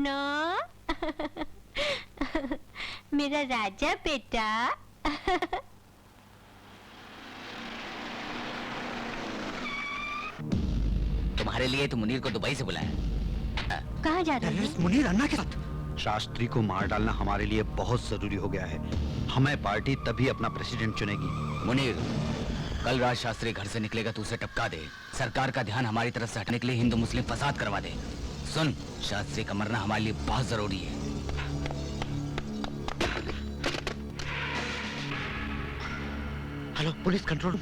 रत्ना मेरा राजा बेटा। तुम्हारे लिए तो मुनीर को दुबई से बुलाया। कहाँ जा रहे हैं? मुनीर अन्ना के साथ। शास्त्री को मार डालना हमारे लिए बहुत जरूरी हो गया है। हमें पार्टी तभी अपना प्रेसिडेंट चुनेगी। मुनीर, कल रात शास्त्री घर से निकलेगा तो उसे टपका दे। सरकार का ध्यान हमारी तरफ से हटने के लिए हिंदू मुस्लिम फसाद करवा दे। सुन, शास्त्री का मरना हमारे लिए बहुत जरूरी है। Hello, police control.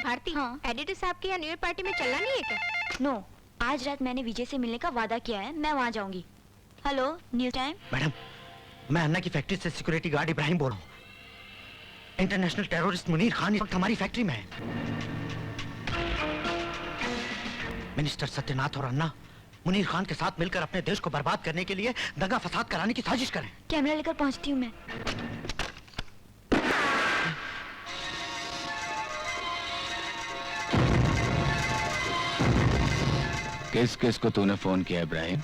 भारती, हाँ, एडिटर साहब के यहाँ न्यू ईयर पार्टी में चलना नहीं है क्या? नो, आज रात मैंने विजय से मिलने का वादा किया है, मैं वहाँ जाऊंगी। Hello, news time. मैडम, मैं अन्ना की फैक्ट्री से सिक्योरिटी गार्ड इब्राहिम बोल रहा हूँ। इंटरनेशनल टेररिस्ट मुनीर खान इस वक्त हमारी फैक्ट्री में है। मिनिस्टर सत्यनाथ और अन्ना मुनीर खान के साथ मिलकर अपने देश को बर्बाद करने के लिए दंगा फसाद कराने की साजिश करें। कैमरा लेकर पहुंचती हूँ मैं। किस किस को तूने फोन किया इब्राहिम?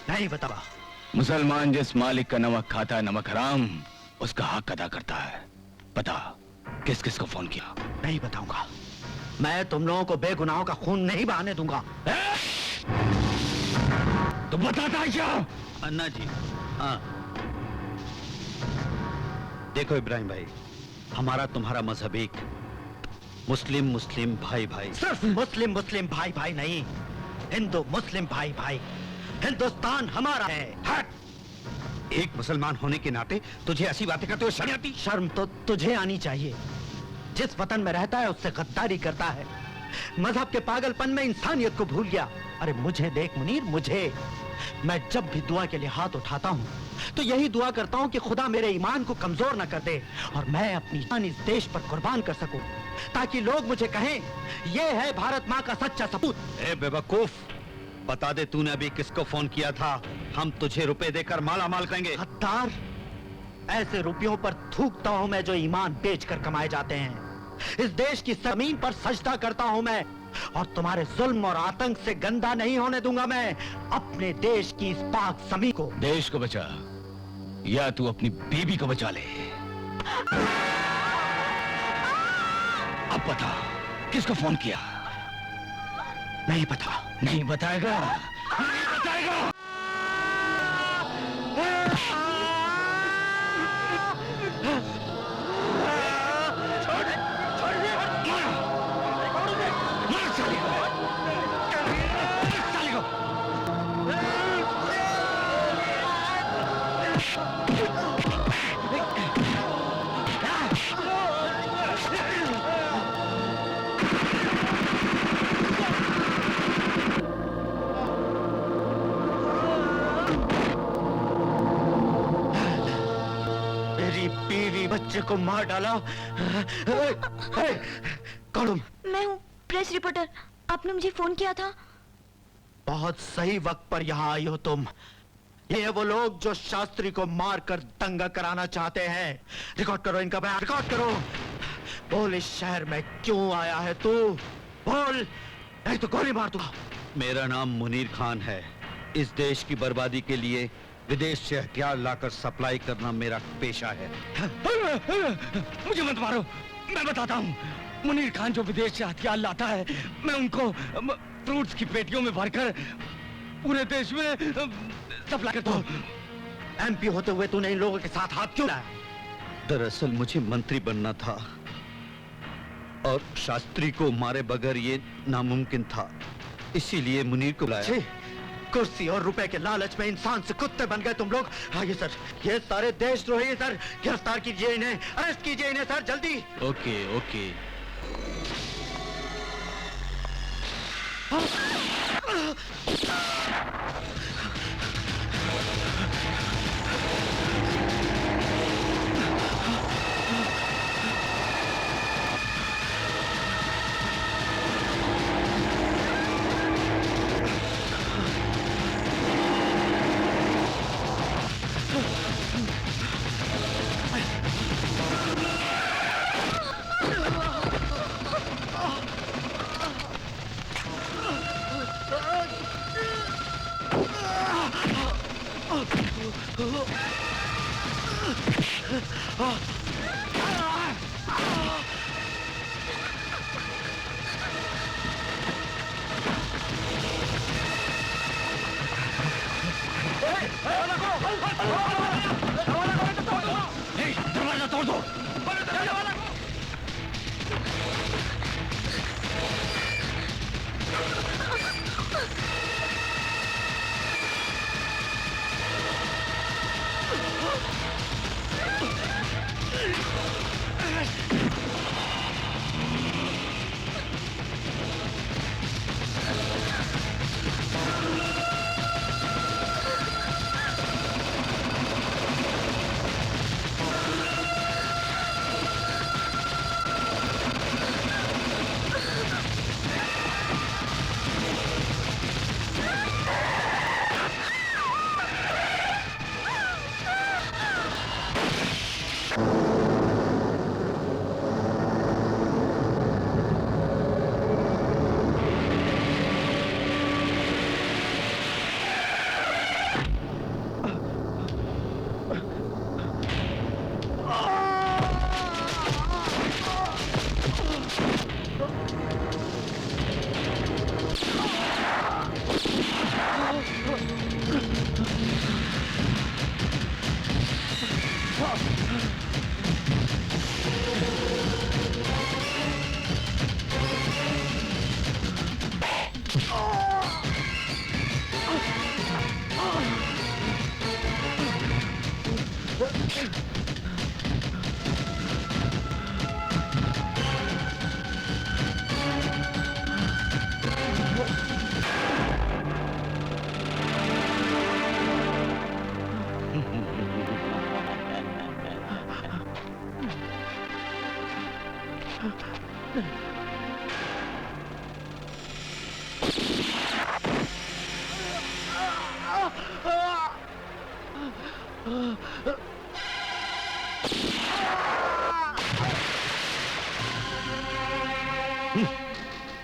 नहीं बतावा। मुसलमान जिस मालिक का नमक खाता है, नमक हराम, उसका हक अदा करता है। बता, किस किस को फोन किया? नहीं बताऊंगा। मैं तुम लोगों को बेगुनाहों का खून नहीं बहाने दूंगा। तो बताता क्या? अन्ना जी, हाँ। देखो इब्राहिम भाई, हमारा तुम्हारा मजहब एक, मुस्लिम मुस्लिम भाई भाई। सिर्फ मुस्लिम मुस्लिम भाई भाई नहीं, हिंदू मुस्लिम भाई भाई। हिंदुस्तान हमारा है। हट। एक मुसलमान होने के नाते तुझे ऐसी बातें करते हुए शर्म आती? शर्म तो तुझे आनी चाहिए। जिस वतन में रहता है उससे गद्दारी करता है, मजहब के पागलपन में इंसानियत को भूल गया। अरे मुझे देख मुनीर, मुझे, मैं जब भी दुआ के लिए हाथ उठाता हूँ तो यही दुआ करता हूँ कि खुदा मेरे ईमान को कमजोर न कर दे और मैं अपनी जान इस देश पर कुर्बान कर सकूं, ताकि लोग मुझे कहें ये है भारत माँ का सच्चा सपूत। ए बेवकूफ, बता दे तूने अभी किसको फोन किया था? हम तुझे रुपए देकर माला माल करेंगे। गद्दार, ऐसे रुपयों पर थूकता हूँ मैं जो ईमान बेचकर कमाए जाते हैं। इस देश की जमीन पर सजदा करता हूँ मैं, और तुम्हारे जुल्म और आतंक से गंदा नहीं होने दूंगा मैं अपने देश की इस पाक जमीन को। देश को बचा या तू अपनी बीबी को बचा ले। अब बता, किसको फोन किया? नहीं पता। नहीं बताएगा? नहीं बताएगा? बच्चे को मार डाला। कौन? मैं हूँ, प्रेस रिपोर्टर। आपने मुझे फोन किया था। बहुत सही वक्त पर यहाँ आई हो तुम। ये वो लोग जो शास्त्री को मारकर दंगा कराना चाहते हैं। रिकॉर्ड करो इनका बयान, रिकॉर्ड करो। बोल, इस शहर में क्यों आया है तू? बोल, नहीं तो गोली मार दूंगा। मेरा नाम मुनीर खान है। इस देश की बर्बादी के लिए विदेश से हथियार लाकर सप्लाई करना मेरा पेशा है। मुझे मत मारो, मैं बताता हूँ। मुनीर खान जो विदेश से हथियार लाता है, मैं उनको फ्रूट्स की पेटियों में भरकर पूरे देश में सप्लाई करता हूँ। एमपी होते हुए तूने इन लोगों के साथ हाथ क्यों लाया? दरअसल मुझे मंत्री बनना था और शास्त्री को मारे बगैर ये नामुमकिन था, इसीलिए मुनीर को लाया। कुर्सी और रुपए के लालच में इंसान से कुत्ते बन गए तुम लोग। आइए सर, ये सारे देशद्रोही सर, गिरफ्तार कीजिए इन्हें, अरेस्ट कीजिए इन्हें सर, जल्दी। Okay okay.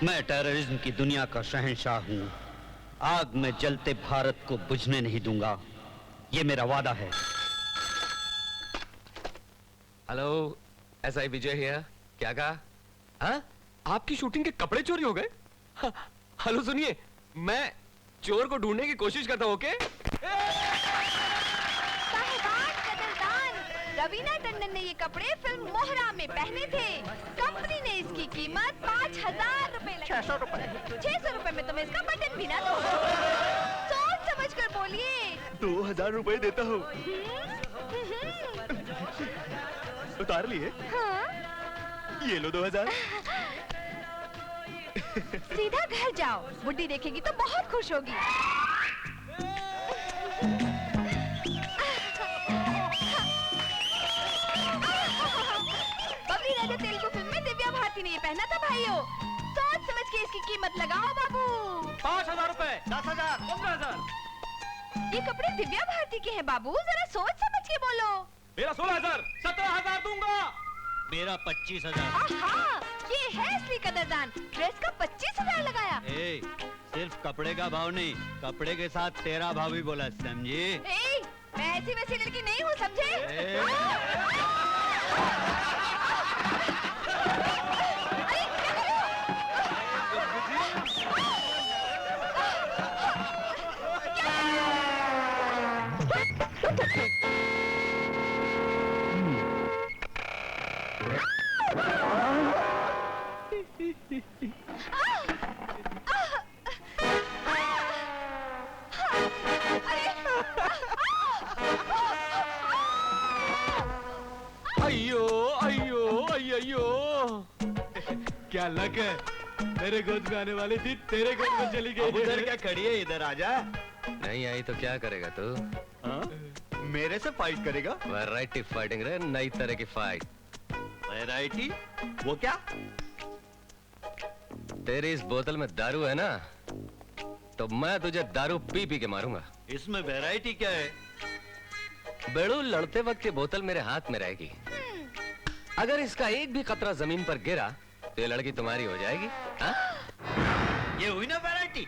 मैं टेररिज्म की दुनिया का शहंशाह हूँ। आग में जलते भारत को बुझने नहीं दूंगा, ये मेरा वादा है। Hello, SI Vijay here. क्या कहा? हाँ? आपकी शूटिंग के कपड़े चोरी हो गए? हाँ, हेलो सुनिए, मैं चोर को ढूंढने की कोशिश करता हूँ। ओके? साहिबान कदरदान, रवीना टंडन ने ये कपड़े फिल्म मोहरा में पहने थे। कंपनी ने इसकी कीमत 5,000 रुपए लगाई। 600 रुपए। 600 रुपए में तुम्हें इसका बटन भी ना दो। सोच समझ कर बोलिए। 2,000 रुपए देता हूँ। उतार लिए? हाँ? ये लो 2,000। सीधा घर जाओ, बुड्ढी देखेगी तो बहुत खुश होगी। बबली राजा तेलुगु फिल्म में दिव्या भारती ने ये पहना था भाइयों। सोच समझ के इसकी कीमत लगाओ बाबू। 5,000 रुपए, 10,000, 15,000। ये कपड़े दिव्या भारती के हैं बाबू, जरा सोच समझ के बोलो। मेरा 16,000, 17,000 दूंगा। मेरा 25,000। आहा, ये है असली कदरदान। ड्रेस का 25,000 लगाया। ए, सिर्फ कपड़े का भाव नहीं, कपड़े के साथ तेरा भाव भी बोला, समझी? ए, मैं ऐसी वैसी लड़की नहीं हूँ, समझे? ए। अरे, क्या कर रहे अयो अयो अयो, क्या लक है, मेरे गोद में आने वाली थी तेरे गोद में चली गई। अब उधर क्या खड़ी है, इधर आजा। नहीं आई तो क्या करेगा तू? मेरे से फाइट करेगा? वैरायटी फाइटिंग रे, नई तरह की फाइट। वैरायटी? वो क्या? तेरी इस बोतल में दारू है ना, तो मैं तुझे दारू पी पी के मारूंगा। इसमें वैरायटी क्या है? बेड़ू लड़ते वक्त ये बोतल मेरे हाथ में रहेगी। अगर इसका एक भी कतरा जमीन पर गिरा तो ये लड़की तुम्हारी हो जाएगी। हाँ? ये हुई ना variety.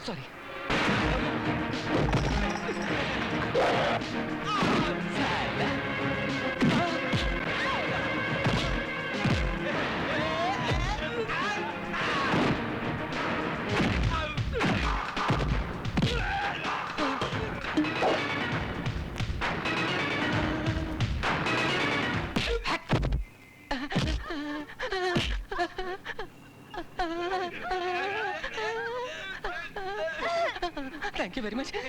Sorry. Thank you very much. कहाँ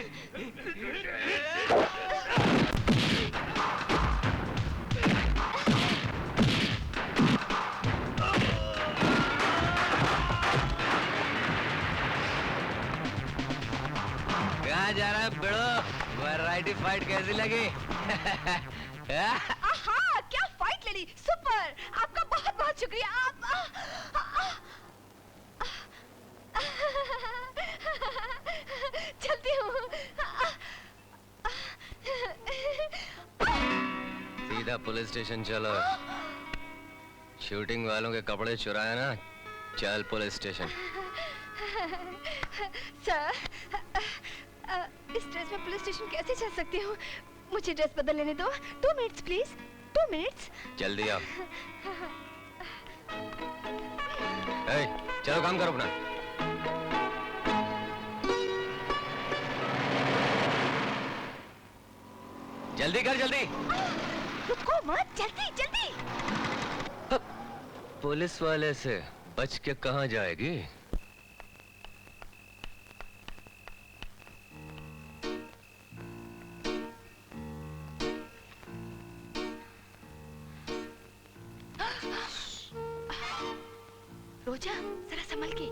जा रहा है बेड़ो? वैरायटी फाइट कैसी लगी? आहा, क्या फाइट लड़ी, सुपर। आपका बहुत बहुत शुक्रिया। आप चलती हूँ। सीधा पुलिस स्टेशन चलो। शूटिंग वालों के कपड़े चुराए ना, चल पुलिस स्टेशन। सर, इस ड्रेस में पुलिस स्टेशन कैसे चल सकती हूँ? मुझे ड्रेस बदल लेने दो। 2 मिनट्स प्लीज, 2 मिनट्स। जल्दी आओ। चलो काम करो अपना। जल्दी कर जल्दी। रुको मत, जल्दी जल्दी। पुलिस वाले से बच के कहाँ जाएगी? रोजा, जरा संभल के।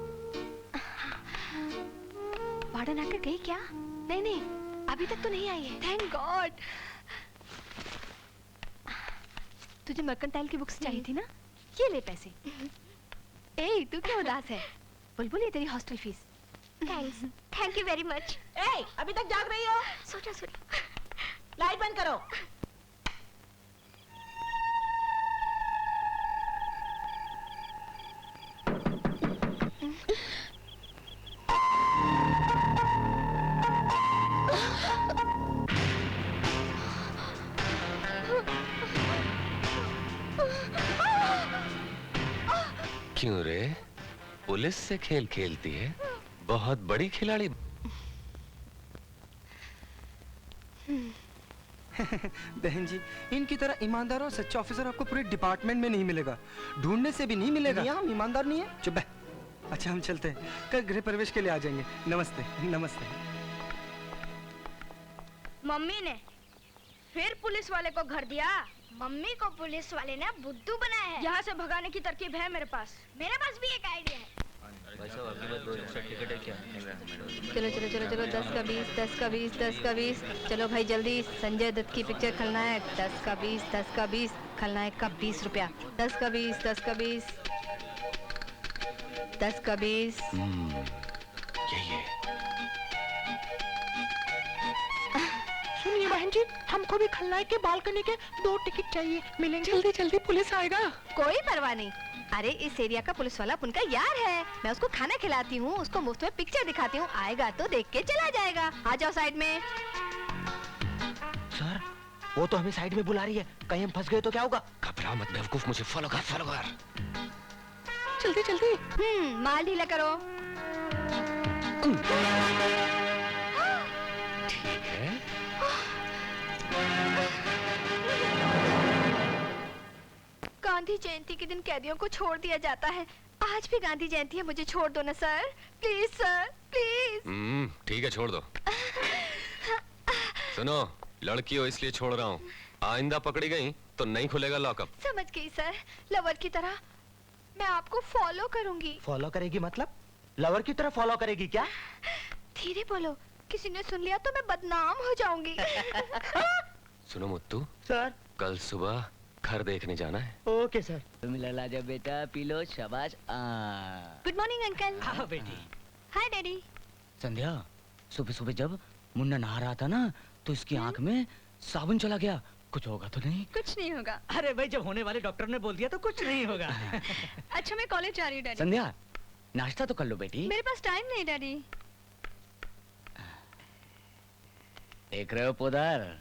वार्डन आकर गई क्या? नहीं नहीं, अभी तक तो नहीं आई है। Thank God. तुझे मर्केंटाइल की बुक्स चाहिए थी ना? ये ले पैसे। ए, तू क्यों उदास है? बुलबुल, ये तेरी hostel fees. Thanks, thank you very much. ए, अभी तक जाग रही हो? सोचा सोचा। लाइट बंद करो। क्यों रे? पुलिस से खेल खेलती है? बहुत बड़ी खिलाड़ी। बहन जी, इनकी तरह ईमानदार और सच्चा ऑफिसर आपको पूरे डिपार्टमेंट में नहीं मिलेगा। ढूंढने से भी नहीं मिलेगा। हम ईमानदार नहीं है। चुप है। अच्छा, हम चलते हैं, कल गृह प्रवेश के लिए आ जाएंगे। नमस्ते। नमस्ते। मम्मी ने फिर पुलिस वाले को घर दिया। मम्मी को पुलिस वाले ने बुद्धू बनाया है। यहाँ से भगाने की तरकीब है मेरे पास। मेरे पास भी एक आइडिया है। चलो चलो चलो चलो, 10 का 20, 10 का 20, 10 का 20। चलो भाई जल्दी, संजय दत्त की पिक्चर खलनायक। 10 का 20, 10 का 20, खलनायक का 20 रुपया। 10 का 20, 10 का 20, 10 का 20। यही है। सुनिए बहन जी, हमको भी खलनायक के बालकनी के 2 टिकट चाहिए। मिलेंगे? जल्दी जल्दी, पुलिस आएगा। कोई परवाह नहीं। अरे इस एरिया का पुलिस वाला उनका यार है। मैं उसको खाना खिलाती हूँ, उसको मुफ्त में पिक्चर दिखाती हूँ। आएगा तो देख के चला जाएगा। आ जाओ साइड में। सर, वो तो हमें साइड में बुला रही है। कहीं हम फंस गए तो क्या होगा? घबरा मत बेवकूफ, मुझे फॉलो कर, फॉलो कर। जल्दी जल्दी। माल ढीला करो। गांधी जयंती के दिन कैदियों को छोड़ दिया जाता है। आज भी गांधी जयंती है, मुझे छोड़ दो ना सर। Please sir, please. ठीक है, छोड़ दो। सुनो, लड़की हो इसलिए छोड़ रहा हूँ। आइंदा पकड़ी गई तो नहीं खुलेगा लॉकअप। समझ गई सर। लवर की तरह मैं आपको फॉलो करूंगी। फॉलो करेगी मतलब? लवर की तरह फॉलो करेगी क्या? धीरे बोलो, किसी ने सुन लिया तो मैं बदनाम हो जाऊंगी। सुनो मुत्तू सर, कल सुबह घर देखने जाना है। Okay sir. मिला लाजा बेटा, पी लो, शाबाश। Good morning uncle. हाँ बेटी। हाय डैडी। संध्या, सुबह सुबह जब मुन्ना नहा रहा था ना, तो इसकी आंख में साबुन चला गया। कुछ होगा तो नहीं? कुछ नहीं होगा। अरे भाई, जब होने वाले डॉक्टर ने बोल दिया तो कुछ नहीं होगा। अच्छा, मैं कॉलेज जा रही हूँ डैडी। संध्या, नाश्ता तो कर लो बेटी। मेरे पास टाइम नहीं डैडी। देख रहे हो पोदार,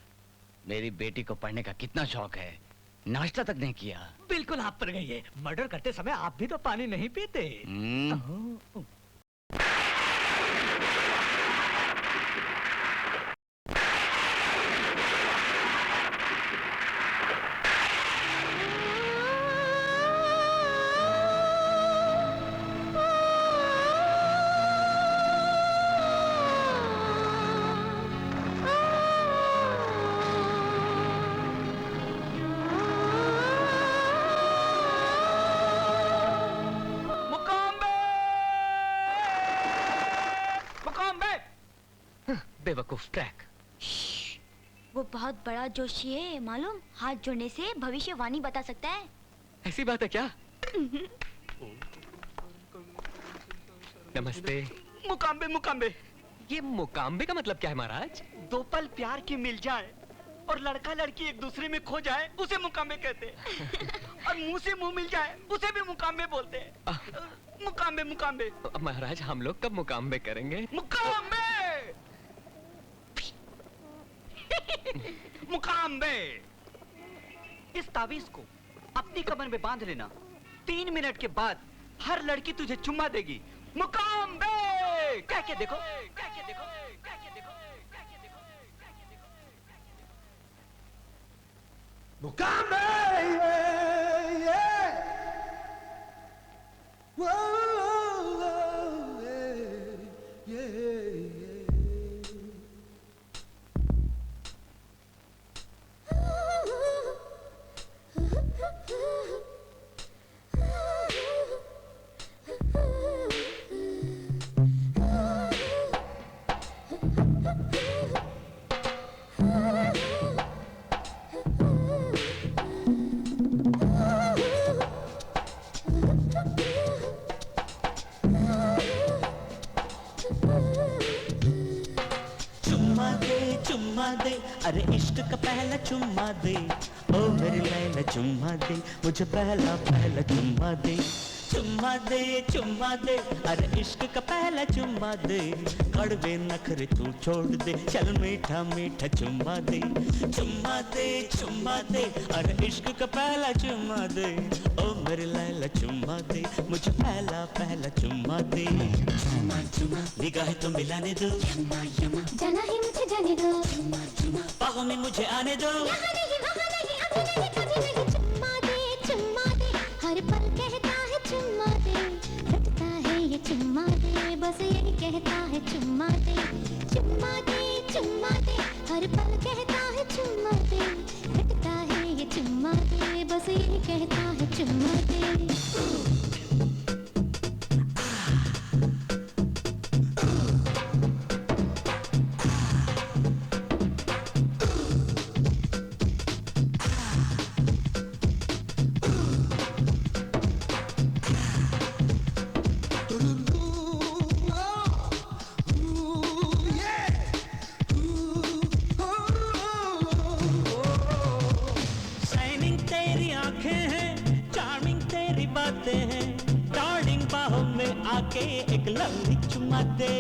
मेरी बेटी को पढ़ने का कितना शौक है। नाश्ता तक नहीं किया। बिल्कुल आप पर गई है। मर्डर करते समय आप भी तो पानी नहीं पीते। बेवकूफ ट्रैक। वो बहुत बड़ा जोशी है मालूम। हाथ जोड़ने से भविष्यवाणी बता सकता है। ऐसी बात है क्या? नमस्ते। मुकाम्बे मुकाम्बे। ये मुकाम्बे का मतलब क्या है महाराज? 2 पल प्यार की मिल जाए और लड़का लड़की एक दूसरे में खो जाए, उसे मुकाम्बे कहते हैं। और मुंह से मुंह मिल जाए, उसे भी मुकाम्बे बोलते हैं। मुकाम मुकाम महाराज हम लोग कब मुकाम करेंगे? मुकाम मुकाम इस तावीज को अपनी कमर में बांध लेना। 3 मिनट के बाद हर लड़की तुझे चुम्मा देगी। मुकाम कह के देखो, कह के देखो, कह के देखो, कह के देखो, कह के देखो। मुकाम चुम्मा दे, अरे इश्क का पहला चुम्मा दे, ओ मेरी लैला चुम्मा दे, मुझे पहला पहला चुम्मा दे। चुम्मा दे, चुम्मा दे, अरे इश्क का पहला चुम्मा दे, कड़वे नखरे तू छोड़ दे, चल मीठा मीठा चुम्मा दे। चुम्मा दे, चुम्मा दे, अरे इश्क का पहला चुम्मा दे, ओ मेरी लैला चुम्मा दे, मुझे पहला पहला चुम्मा दे। निगाहें तो मिलाने दो, जाना ही मुझे जाने दो, बाहों में मुझे आने दो। यहाँ नहीं वहाँ नहीं अभी नहीं कभी नहीं। चुम्मा दे, चुम्मा दे, हर पल कहता है चुम्मा दे, रटता है ये चुम्मा दे, बस यही कहता है चुम्मा दे। चुम्मा दे, चुम्मा दे, हर पल कहता है चुम्मा दे, रटता है ये चुम्मा दे, बस यही कहता है चुम्मा दे। आके एक लवली चुम्मा दे।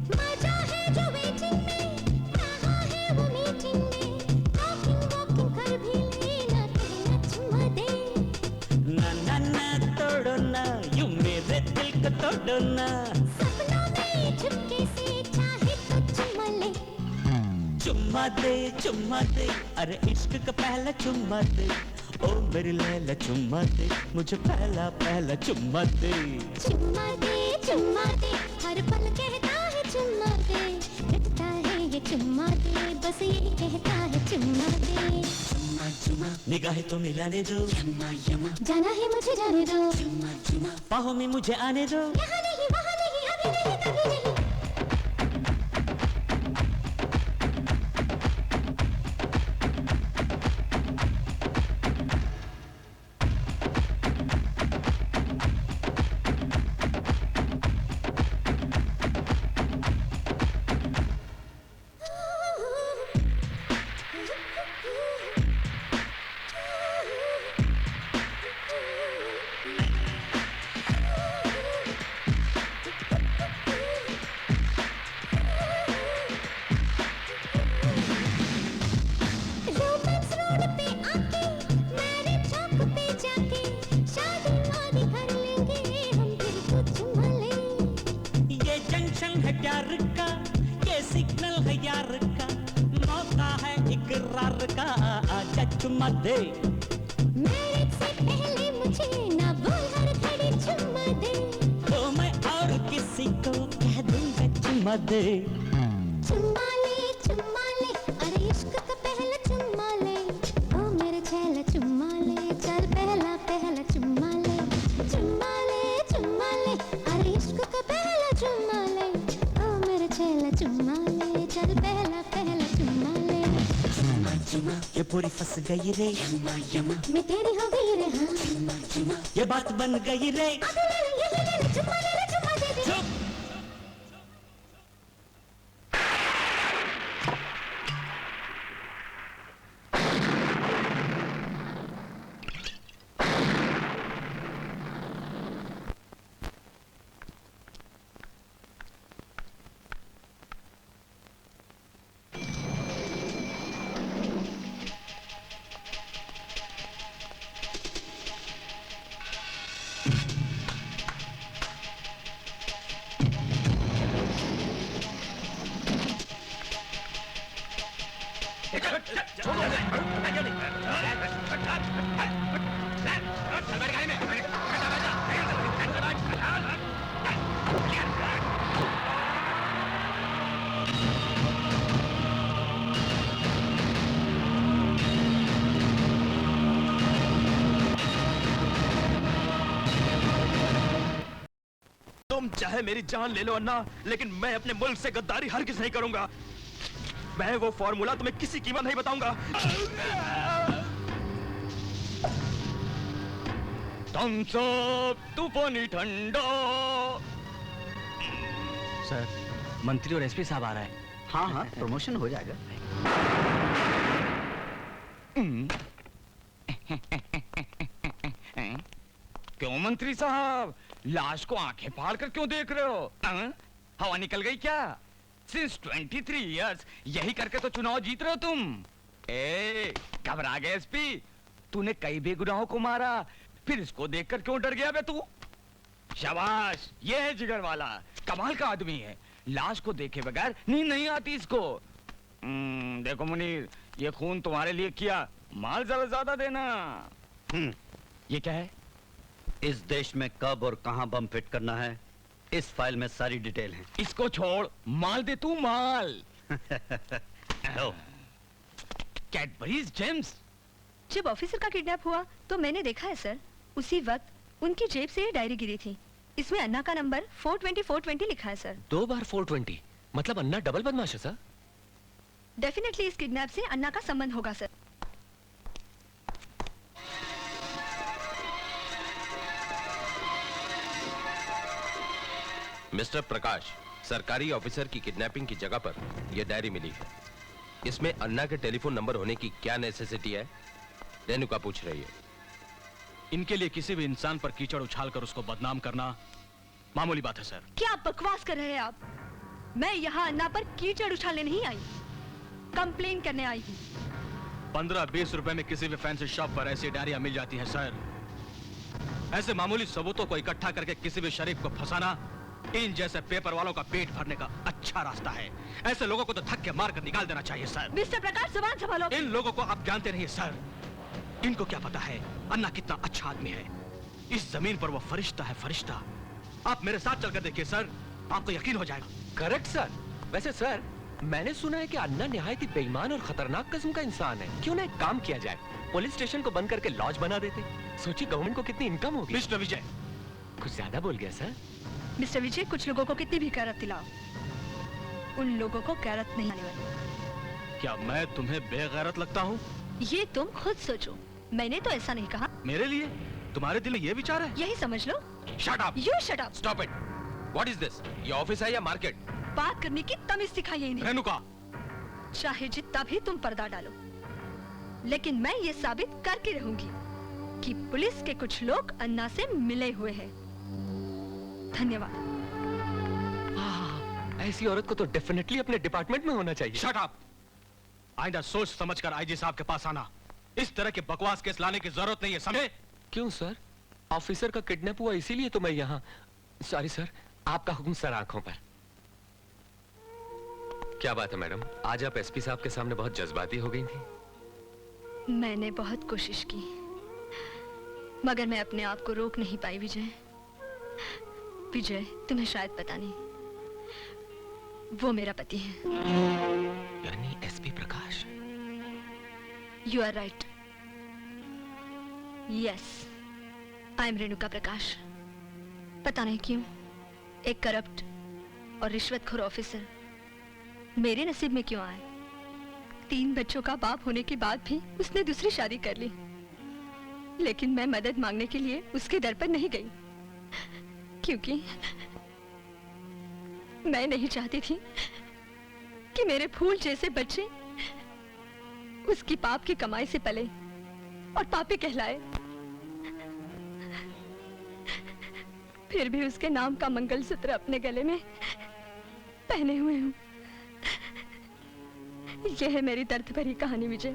मजा है जो वेटिंग में, रहा है वो मीटिंग में, टॉकिंग वॉकिंग कर भी लेना, कहना चुम्मा दे। ना ना ना तोड़ो ना, यूं मेरे दिल को तोड़ो ना, सपनों में चुपके से चाहे तो चुम्मा ले। चुम्मा दे, चुम्मा दे, अरे इश्क का पहला चुम्मा दे, ओ मेरी लैला चुम्मा दे, मुझे पहला पहला चुम्मा दे। चुम्मा दे, चुम्मा दे, हर पल कहता है चुम्मा दे, रटता है ये चुम्मा दे, बस यही कहता है चुम्मा दे। निगाहें तो मिलाने दो, जाना है मुझे जाने दो, बाहों में मुझे आने दो। यहाँ नहीं वहाँ नहीं अभी नहीं कभी नहीं। चुम्मा दे, मैरिज से पहले मुझे ना बोल हर घड़ी चुम्मा दे, तो मैं और किसी को कह दूंगा चुम्मा दे। चुम्मा ले, अरे इश्क का पहला चुम्मा ले, ओ मेरे छैला चुम्मा ले, चल पहला पहला चुम्मा ले। चुम्मा ले, अरे इश्क का पहला चुम्मा ले, ओ मेरे छैला चुम्मा ले, चल पहला पहला चुम्मा ले। ये पूरी फंस गई रे, मैं तेरी हो गई रे, हाँ ये बात बन गई रे। अभी ले ले चुम्मा ले, चुम्मा दे दे। चुप। तुम चाहे मेरी जान ले लो अन्ना, लेकिन मैं अपने मुल्क से गद्दारी हरगिज़ नहीं करूंगा। मैं वो फॉर्मूला तुम्हें किसी कीमत नहीं बताऊंगा। थम्स अप, तूफानी ठंडा। सर, मंत्री और एसपी साहब आ रहा है। हाँ हाँ, प्रमोशन हो जाएगा। क्यों मंत्री साहब, लाश को आंखें फाड़ कर क्यों देख रहे हो? हवा निकल गई क्या? सिंस 23 इयर्स यही करके तो चुनाव जीत रहे हो तुम। ए, घबरा गए एसपी? तूने कई बेगुनाहों को मारा, फिर इसको देखकर क्यों डर गया बे तू? शाबाश, ये है जिगर वाला, कमाल का आदमी है। लाश को देखे बगैर नींद नहीं आती इसको। देखो मुनीर, ये खून तुम्हारे लिए किया, माल जरा ज्यादा देना। ये क्या है? इस देश में कब और कहां बम फिट करना है, इस फाइल में सारी डिटेल है। इसको छोड़, माल दे तू, माल। Cadbury's Gems. जब ऑफिसर का किडनैप हुआ तो मैंने देखा है सर, उसी वक्त उनकी जेब से ये डायरी गिरी थी। इसमें अन्ना का नंबर 420 लिखा है सर। 2 बार 420, मतलब अन्ना डबल बदमाश है सर। डेफिनेटली इस किडनैप से अन्ना का संबंध होगा सर। मिस्टर प्रकाश, सरकारी ऑफिसर की किडनैपिंग की जगह पर यह डायरी मिली है। इसमें अन्ना के टेलीफोन नंबर होने की क्या नेसेसिटी है? रेणुका पूछ रही है। इनके लिए किसी भी इंसान पर कीचड़ उछालकर उसको बदनाम करना मामूली बात है सर। क्या बकवास कर रहे हैं आप? मैं यहाँ अन्ना पर कीचड़ उछालने नहीं आई, कंप्लेन करने आई हूँ। 15-20 रुपए में किसी भी फैंसी शॉप पर ऐसी डायरियां मिल जाती है सर। ऐसे मामूली सबूतों को इकट्ठा करके किसी भी शरीफ को फंसाना इन जैसे पेपर वालों का पेट भरने का अच्छा रास्ता है। ऐसे लोगों को तो धक्के मार कर निकाल देना चाहिए सर। मिस्टर प्रकाश, जुबान संभालो। इन लोगों को आप जानते नहीं सर। इनको क्या पता है अन्ना कितना अच्छा आदमी है। इस जमीन पर वो फरिश्ता है, फरिश्ता। आप मेरे साथ चलकर देखिए सर, आपको यकीन हो जाएगा। Correct sir. वैसे सर, मैंने सुना है कि अन्ना निहायत ही बेईमान और खतरनाक किस्म का इंसान है। क्यों ना एक काम किया जाए, पुलिस स्टेशन को बंद करके लॉज बना देते। सोचिए गवर्नमेंट को कितनी इनकम होगी। मिस्टर विजय, कुछ ज्यादा बोल गया सर। मिस्टर विजय, कुछ लोगों को कितनी भी गैरत दिलाओ, उन लोगों को गैरत नहीं आने वाली। क्या मैं तुम्हें बेगैरत लगता हूँ? ये तुम खुद सोचो, मैंने तो ऐसा नहीं कहा। मेरे लिए तुम्हारे दिल में ये विचार है? यही समझ लो। Shut up! You shut up! Stop it! What is this? ये ऑफिस है या मार्केट? बात करने की तमीज सिखाइए इन्हें। रेणुका, चाहे जितना भी तुम पर्दा डालो, लेकिन मैं ये साबित करके रहूंगी कि पुलिस के कुछ लोग अन्ना से मिले हुए हैं। धन्यवाद। ऐसी औरत को तो डेफिनेटली अपने डिपार्टमेंट में होना चाहिए। Shut up! आइंदा सोच समझकर आईजी साहब के पास आना। इस तरह के बकवास केस लाने की जरूरत नहीं है, समझे? क्यों सर? ऑफिसर का किडनैप हुआ इसीलिए तो मैं यहाँ। सॉरी सर, आपका हुक्म सर आंखों पर। क्या बात है मैडम, आज आप एसपी साहब के सामने बहुत जज्बाती हो गई थी। मैंने बहुत कोशिश की, मगर मैं अपने आप को रोक नहीं पाई। विजय, विजय, तुम्हें शायद पता नहीं, वो मेरा पति है। यानी SP Prakash. You are right. Yes, I am Renuka Prakash. पता नहीं क्यों एक करप्ट और रिश्वतखोर ऑफिसर मेरे नसीब में क्यों आए। 3 बच्चों का बाप होने के बाद भी उसने दूसरी शादी कर ली, लेकिन मैं मदद मांगने के लिए उसके दर पर नहीं गई, क्योंकि मैं नहीं चाहती थी कि मेरे फूल जैसे बच्चे उसकी पाप की कमाई से पले और पापी कहलाए। फिर भी उसके नाम का मंगलसूत्र अपने गले में पहने हुए हूं। यह है मेरी दर्द भरी कहानी विजय,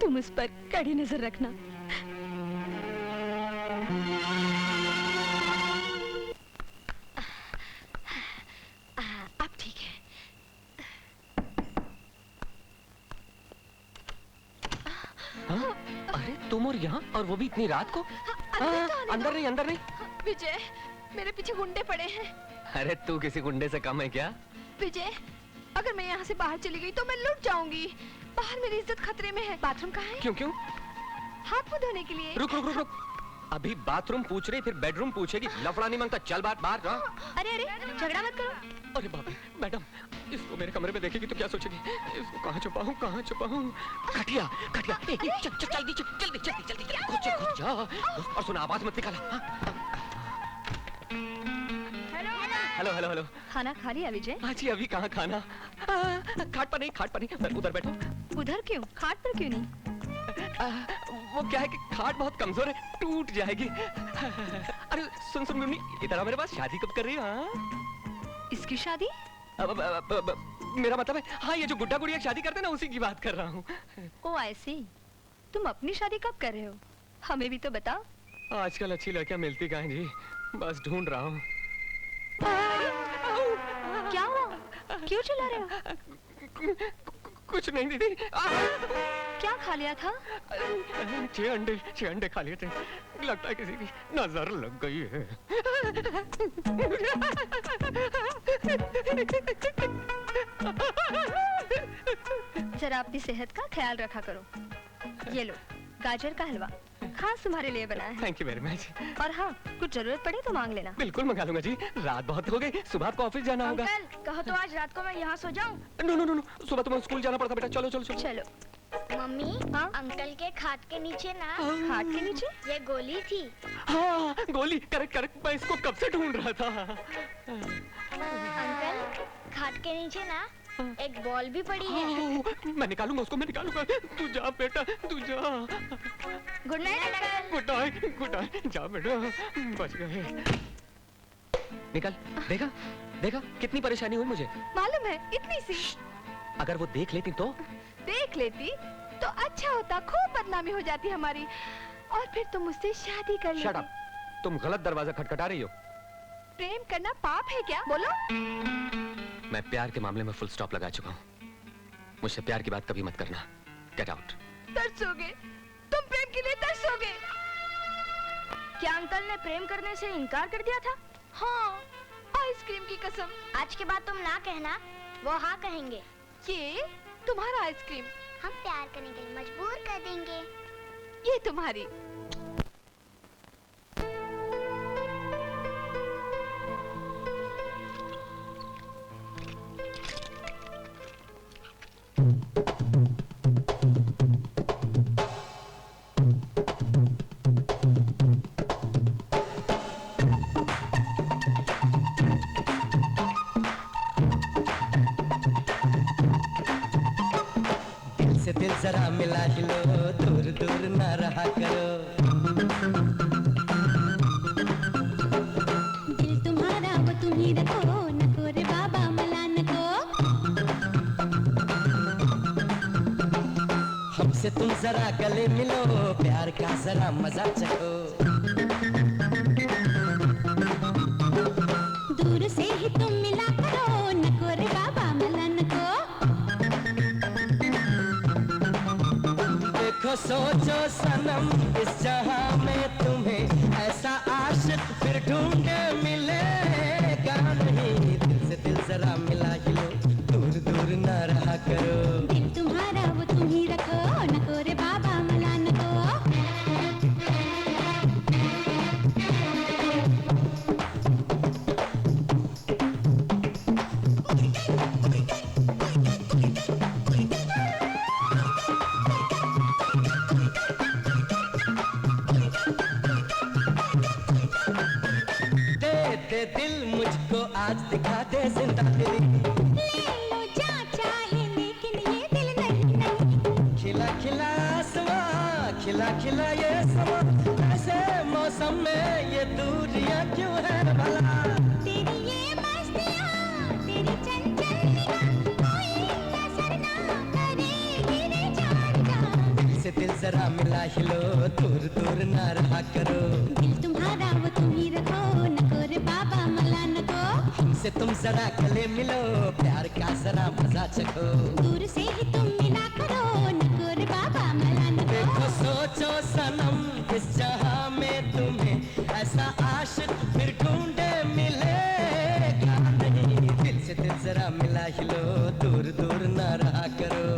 तुम उस पर कड़ी नजर रखना। अब ठीक है। तुम और यहाँ, और वो भी इतनी रात को? अंदर नहीं, अंदर नहीं। विजय, मेरे पीछे गुंडे पड़े हैं। अरे तू किसी गुंडे से कम है क्या? विजय, अगर मैं यहाँ से बाहर चली गई तो मैं लुट जाऊंगी। बाहर मेरी इज्जत खतरे में है। बाथरूम कहाँ है? क्यों क्यों? हाथ मुंह धोने के लिए। रुक रुक रुक रुक। अभी बाथरूम पूछ रही, फिर बेडरूम पूछेगी। लफड़ा नहीं मांगता, चल बाहर जा। अरे अरे, झगड़ा मत करो। अरे बाप रे, मैडम, इसको मेरे कमरे में देखेगी तो क्या सोचेगी? इसको कहाँ छुपाऊं, कहाँ छुपाऊं? खटिया, खटिया, जल्दी घुस जा। और सुन, आवाज मत निकाला। Hello hello hello. खाना खा लिया विजय? हाँ जी, अभी कहाँ खाना? खाट पर नहीं, खाट पर नहीं, उधर बैठो। उधर क्यों? खाट पर क्यों नहीं? वो क्या है कि खाट बहुत कमजोर है, टूट जाएगी। अरे सुन सुन मुन्नी, इधर आ मेरे पास। शादी कब कर रही हो? हाँ? इसकी शादी? मेरा मतलब है, हाँ, ये जो गुड्डा गुड़िया शादी करते हैं ना, उसी की बात कर रहा हूँ। ओ ऐसी। तुम अपनी शादी कब कर रहे हो? हमें भी तो बताओ। आजकल अच्छी लड़कियां मिलती कहाँ जी, बस ढूंढ रहा हूँ। क्या हुआ? क्यों चिल्ला रहे हो? कुछ नहीं दीदी। क्या खा लिया था? 6 अंडे खा लिए थे। लगता है किसी की नजर लग गई है। जरा अपनी सेहत का ख्याल रखा करो। ये लो, गाजर का हलवा खास तुम्हारे लिए बना है। Thank you very much. और हाँ, कुछ जरूरत पड़े तो मांग लेना। बिल्कुल मंगा लूंगा जी। रात बहुत हो गई, सुबह आपको ऑफिस जाना होगा। अंकल, कहो तो आज रात को मैं यहाँ सो जाऊँ? नो नो नो नो, सुबह तुम्हें स्कूल जाना पड़ता बेटा। चलो चलो चलो। चलो। मम्मी, अंकल के खाट के नीचे ना, खाट के नीचे ये गोली थी। हाँ, गोली, करेक्ट करेक्ट। मैं इसको कब से ढूंढ रहा था। अंकल, खाट के नीचे ना एक बॉल भी पड़ी है। मैं निकालूंगा उसको, मैं निकालूंगा। तू जा बेटा, तू जा। Good night uncle. Good night, good night. जा बेटा, बच गए। निकल। देखा देखा कितनी परेशानी हुई मुझे। मालूम है, इतनी सी। अगर वो देख लेती तो? देख लेती तो अच्छा होता, खूब बदनामी हो जाती हमारी, और फिर तुम मुझसे शादी कर लेती। शट अप, तुम गलत दरवाजा खटखटा रही हो। प्रेम करना पाप है क्या? बोलो। मैं प्यार के मामले में फुल स्टॉप लगा चुका हूँ। मुझसे प्यार की बात कभी मत करना। Get out. तरसोगे तुम, प्रेम के लिए तरसोगे। क्या अंकल ने प्रेम करने से इनकार कर दिया था? हाँ, आइसक्रीम की कसम। आज के बाद तुम ना कहना, वो हाँ कहेंगे। ये तुम्हारा आइसक्रीम हम प्यार करने के लिए मजबूर कर देंगे। ये तुम्हारी। दिल जरा मिला ही लो, दूर दूर ना रहा करो। दिल तुम्हारा वो तुम ही रखो, नको रे बाबा मला नको। हमसे तुम जरा गले मिलो, प्यार का जरा मजा चखो। दूर से ही तुम मिला करो, नको रे बाबा मला नको। देखो सोचो सनम, इस जहां में तुम्हें ऐसा आशिक फिर ढूंढे मिलेगा नहीं। दिल से दिल जरा मिला ही लो, दूर दूर ना रहा करो। दिल तुम्हारा वो तुम ही रखो, नको रे बाबा मला नको। दे दिल मुझको आज दिखा दे जिंदा दिली। ले लो जा चाहे लेकिन ये दिल नहीं नहीं। खिला खिला आसमां, खिला खिला ये समा, ऐसे मौसम में ये दूरियां क्यों है भला? तेरी ये मस्तियाँ, तेरी चंचल निगाह, कोई असर ना करेगी रे जान जा। दिल से दिल जरा मिला ही लो, दूर दूर ना रहा करो। दिल तुम्हारा वो तुम ही रखो, नको रे बाबा मला नको। हमसे तुम जरा गले मिलो, प्यार का जरा मजा चखो। दूर से ही तुम मिला करो, नको रे बाबा मला नको। देखो सोचो सन मिला ही लो, दूर दूर ना रहा करो।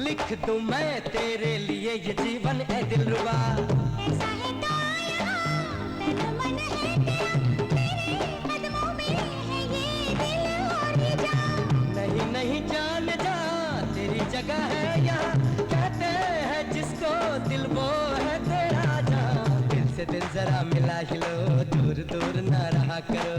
लिख दूं मैं तेरे लिए ये जीवन है दिलरुबा। ऐसा है तो यहाँ तेरा मन है क्या, तेरे कदमों में है ये दिल और ये जान। नहीं नहीं जान जा, तेरी जगह है यहाँ, कहते हैं जिसको दिल वो है तेरा जान। दिल से दिल जरा मिला ही लो, दूर दूर ना रहा करो।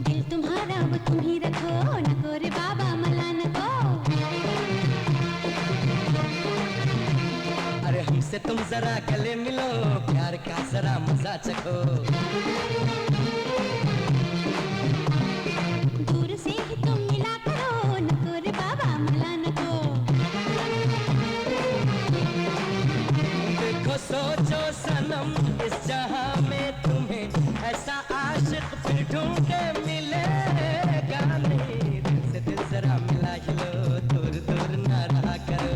दिल तुम्हारा वो तुम ही रखो, नको रे बाबा मला नको। अरे हमसे तुम जरा गले मिलो, प्यार का जरा मजा चखो। दूर से ही तुम मिला करो, नको रे बाबा मला नको। देखो सोचो सनम, इस जहां में तुम्हें ऐसा आशिक फिर ढूंढे मिलेगा नहीं। दिल से दिल जरा मिला ही लो, दूर दूर ना रहा करो।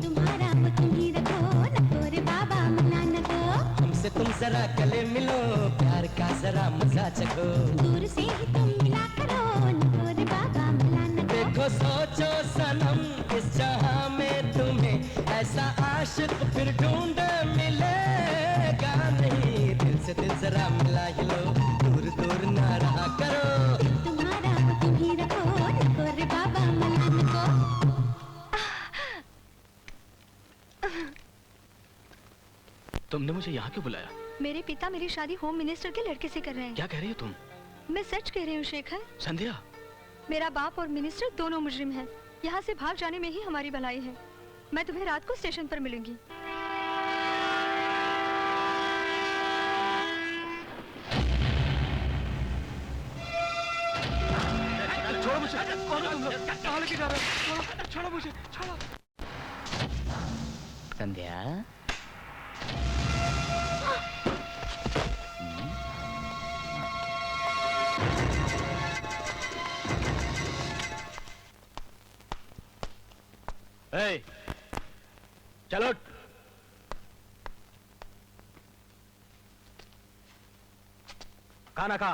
तुम्हारा वो तुम ही रखो, नको रे बाबा मला नको। हमसे तुम जरा गले मिलो, प्यार का जरा मजा चखो। दूर से ही तुम मिला करो, नको रे बाबा मला नको। देखो सोचो सनम, इस जहां में तुम्हें ऐसा आशिक फिर ढूंढे मिलेगा नहीं। दिल से दिल जरा मिला ही लो, दूर दूर ना रहा करो। तुम्हारा वो तुम ही रखो, नको रे बाबा मला नको। तुमने मुझे यहाँ क्यों बुलाया? मेरे पिता मेरी शादी होम मिनिस्टर के लड़के से कर रहे हैं। क्या कह रही हो तुम? मैं सच कह रही हूँ शेखर। संध्या, मेरा बाप और मिनिस्टर दोनों मुजरिम हैं। यहाँ से भाग जाने में ही हमारी भलाई है। मैं तुम्हें रात को स्टेशन पर मिलूंगी। छोड़ो मुझे, कौन हो तुम लोग? कहाँ लेके जा रहे हो? छोड़ो, छोड़ो मुझे, छोड़ो। संध्या, ए, चलो। खाना खा,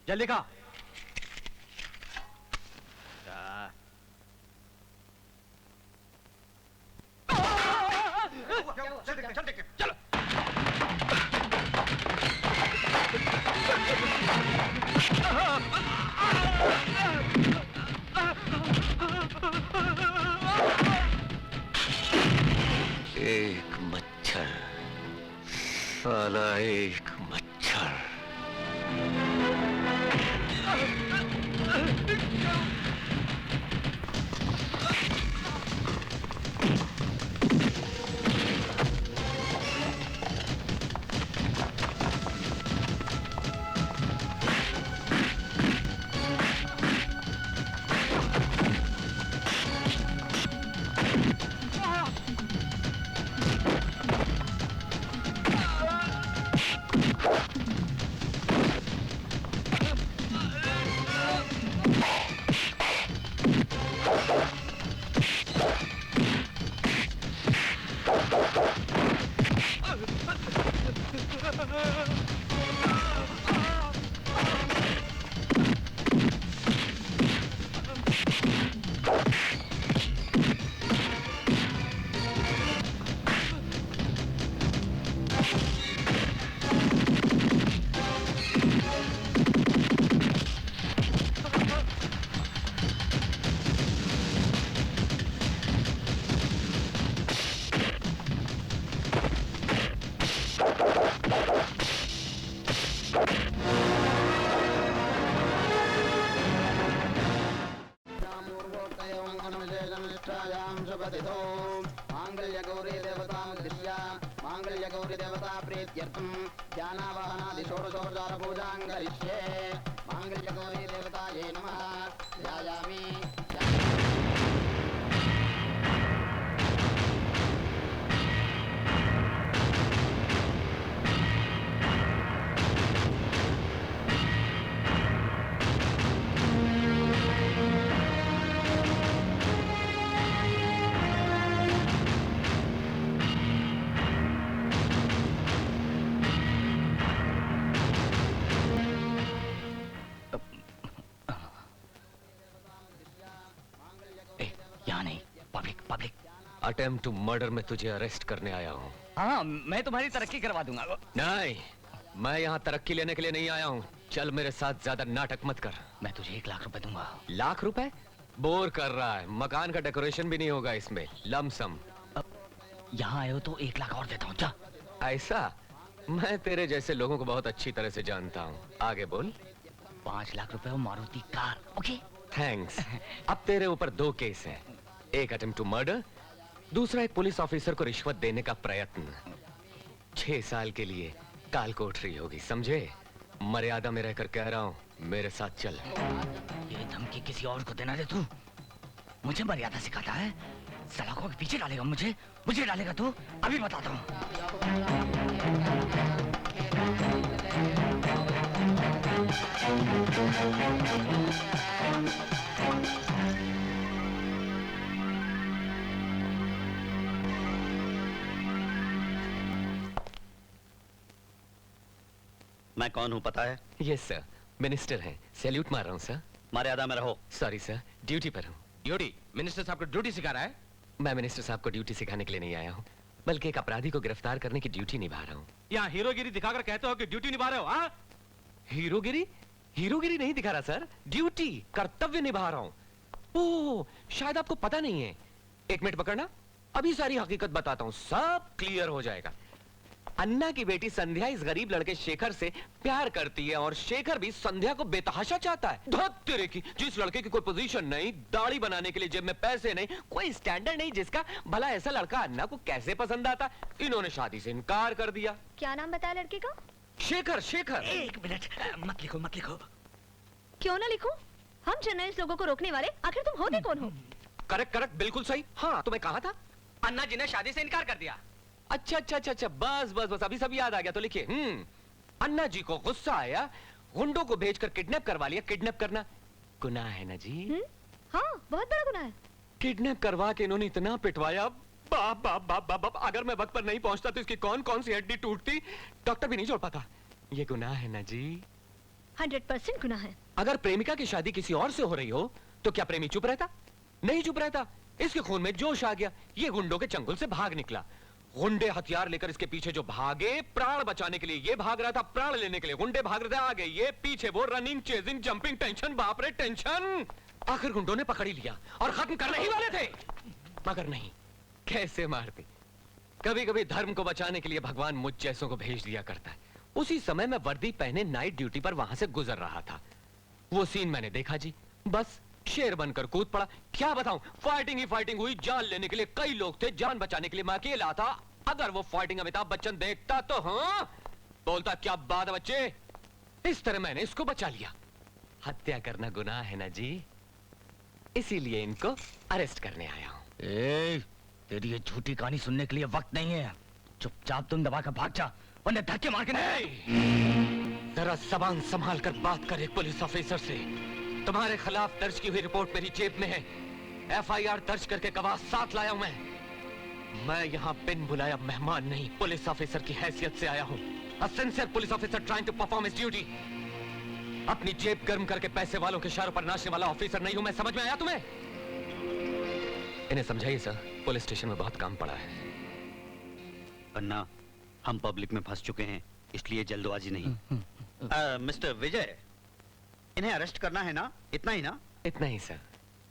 जल्दी खा। चलो। एक मच्छर, साला एक मच्छर। मांगल्य गौरी देवता इत्यर्थं ध्यानावाहनादिषोडशोपचार पूजां करिष्ये माङ्गल्यगौरी देवतायै नमः ध्यायामि अटेम्प्ट टू मर्डर में तुझे अरेस्ट करने आया हूँ। हाँ, मैं तुम्हारी तरक्की करवा दूंगा। नहीं, मैं यहाँ तरक्की लेने के लिए नहीं आया हूँ। चल मेरे साथ ज्यादा नाटक मत कर। मैं तुझे 1 लाख रुपए दूंगा। लाख रुपए? बोर कर रहा है। मकान का डेकोरेशन भी नहीं होगा इसमें। लमसम। यहाँ आए हो तो 1 लाख और देता हूँ। जा। ऐसा? मैं तेरे जैसे लोगों को बहुत अच्छी तरह से जानता हूँ। आगे बोल। 5 लाख रुपए और मारुति कार। ओके? थैंक्स। अब तेरे ऊपर 2 केस हैं। एक अटेम्प्ट टू मर्डर, दूसरा एक पुलिस ऑफिसर को रिश्वत देने का प्रयत्न। 6 साल के लिए काल कोठरी होगी, समझे? मर्यादा में रहकर कह रहा हूँ, मेरे साथ चल। ये धमकी किसी और को देना दे तू। मुझे मर्यादा सिखाता है? सलाखों के पीछे डालेगा मुझे डालेगा तू? अभी बताता हूँ। मैं कौन हूँ पता है? यस सर, मिनिस्टर हैं। सैल्यूट मार रहा हूँ सर। मर्यादा में रहो। सॉरी सर, ड्यूटी पर हूँ। ड्यूटी? मिनिस्टर साहब को ड्यूटी सिखा रहा है? मैं मिनिस्टर साहब को ड्यूटी सिखाने के लिए नहीं आया हूँ, बल्कि एक अपराधी को गिरफ्तार करने की ड्यूटी निभा रहा हूँ। यहाँ हीरोगिरी दिखाकर कहते हो कि ड्यूटी निभा रहे हो? हाँ? हीरोगिरी? हीरोगिरी नहीं दिखा रहा सर, ड्यूटी, कर्तव्य निभा रहा हूँ। ओह, शायद आपको पता नहीं है। 1 मिनट पकड़ना, अभी सारी हकीकत बताता हूँ, सब क्लियर हो जाएगा। अन्ना की बेटी संध्या इस गरीब लड़के शेखर से प्यार करती है और शेखर भी संध्या को बेतहाशा चाहता है। धत तेरे की, जिस लड़के की कोई पोजीशन नहीं, दाढ़ी बनाने के लिए जेब में पैसे नहीं, कोई स्टैंडर्ड नहीं, जिसका भला ऐसा लड़का अन्ना को कैसे पसंद आता, इन्होंने शादी से इनकार कर दिया। क्या नाम बताया लड़के का? शेखर। शेखर। 1 मिनट, मत लिखो। क्यों ना लिखूं? हम जर्नलिस्ट लोगों को रोकने वाले, आखिर तुम होते कौन हो? करेक्ट, बिल्कुल सही। हाँ, तुम्हें कहा था? अन्ना जी ने शादी से इनकार कर दिया। अच्छा, बस अभी सब याद आ गया तो लिखिए। अन्ना जी को गुस्सा आया, गुंडों को भेजकर किडनैप करवा लिया। किडनैप करना गुनाह है ना जी? हाँ, बहुत बड़ा गुनाह है। किडनैप करवा के इन्होंने इतना पिटवाया, बाप। अगर मैं वक्त पर नहीं पहुंचता तो इसकी कौन सी हड्डी टूटती, डॉक्टर भी नहीं जोड़ पाता। ये गुनाह है ना जी? 100% गुनाह है। अगर प्रेमिका की शादी किसी और से हो रही हो तो क्या प्रेमी चुप रहता? नहीं चुप रहता। इसके खून में जोश आ गया, ये गुंडों के चंगुल से भाग निकला। गुंडे हथियार लेकर इसके पीछे जो भागे, प्राण बचाने के लिए ये भाग रहा था, प्राण लेने के लिए गुंडे भाग रहे थे, आगे ये पीछे वो, रनिंग, चेजिंग, जंपिंग, टेंशन, बाप रे टेंशन। आखिर गुंडों ने पकड़ ही लिया और खत्म करने ही वाले थे, मगर नहीं, कैसे मारते। कभी कभी धर्म को बचाने के लिए भगवान मुझ जैसों को भेज दिया करता है। उसी समय मैं वर्दी पहने नाइट ड्यूटी पर वहां से गुजर रहा था। वो सीन मैंने देखा जी, बस शेर बनकर कूद पड़ा। क्या बताऊं, फाइटिंग ही फाइटिंग हुई। जान लेने के लिए कई लोग थे, जान बचाने के लिए मैं अकेला था। अगर वो फाइटिंग अमिताभ बच्चन देखता तो हाँ बोलता, क्या बात है बच्चे। इस तरह मैंने इसको बचा लिया। हत्या करना गुनाह है ना जी, इसीलिए इनको अरेस्ट करने आया हूं। तेरी ये झूठी कहानी सुनने के लिए वक्त नहीं है। चुपचाप तुम दबा कर भाग जा, वरना धक्के मार के नहीं। जरा जबान संभाल कर बात कर एक पुलिस ऑफिसर से। तुम्हारे खिलाफ दर्ज की हुई रिपोर्ट मेरी जेब में है। FIR दर्ज करके गवाह साथ लाया हूं मैं यहाँ बिन बुलाया मेहमान नहीं, पुलिस ऑफिसर की हैसियत से आया हूँ। A sincere police officer trying to perform his duty। अपनी जेब गर्म करके पैसे वालों के इशारों पर नाचने वाला ऑफिसर नहीं हूं मैं, समझ में आया तुम्हें? इन्हें समझाइए सर, पुलिस स्टेशन में बहुत काम पड़ा है। अन्ना, हम पब्लिक में फंस चुके हैं, इसलिए जल्दबाजी नहीं। मिस्टर विजय, इन्हें अरेस्ट करना है ना? इतना ही ना? इतना ही सर।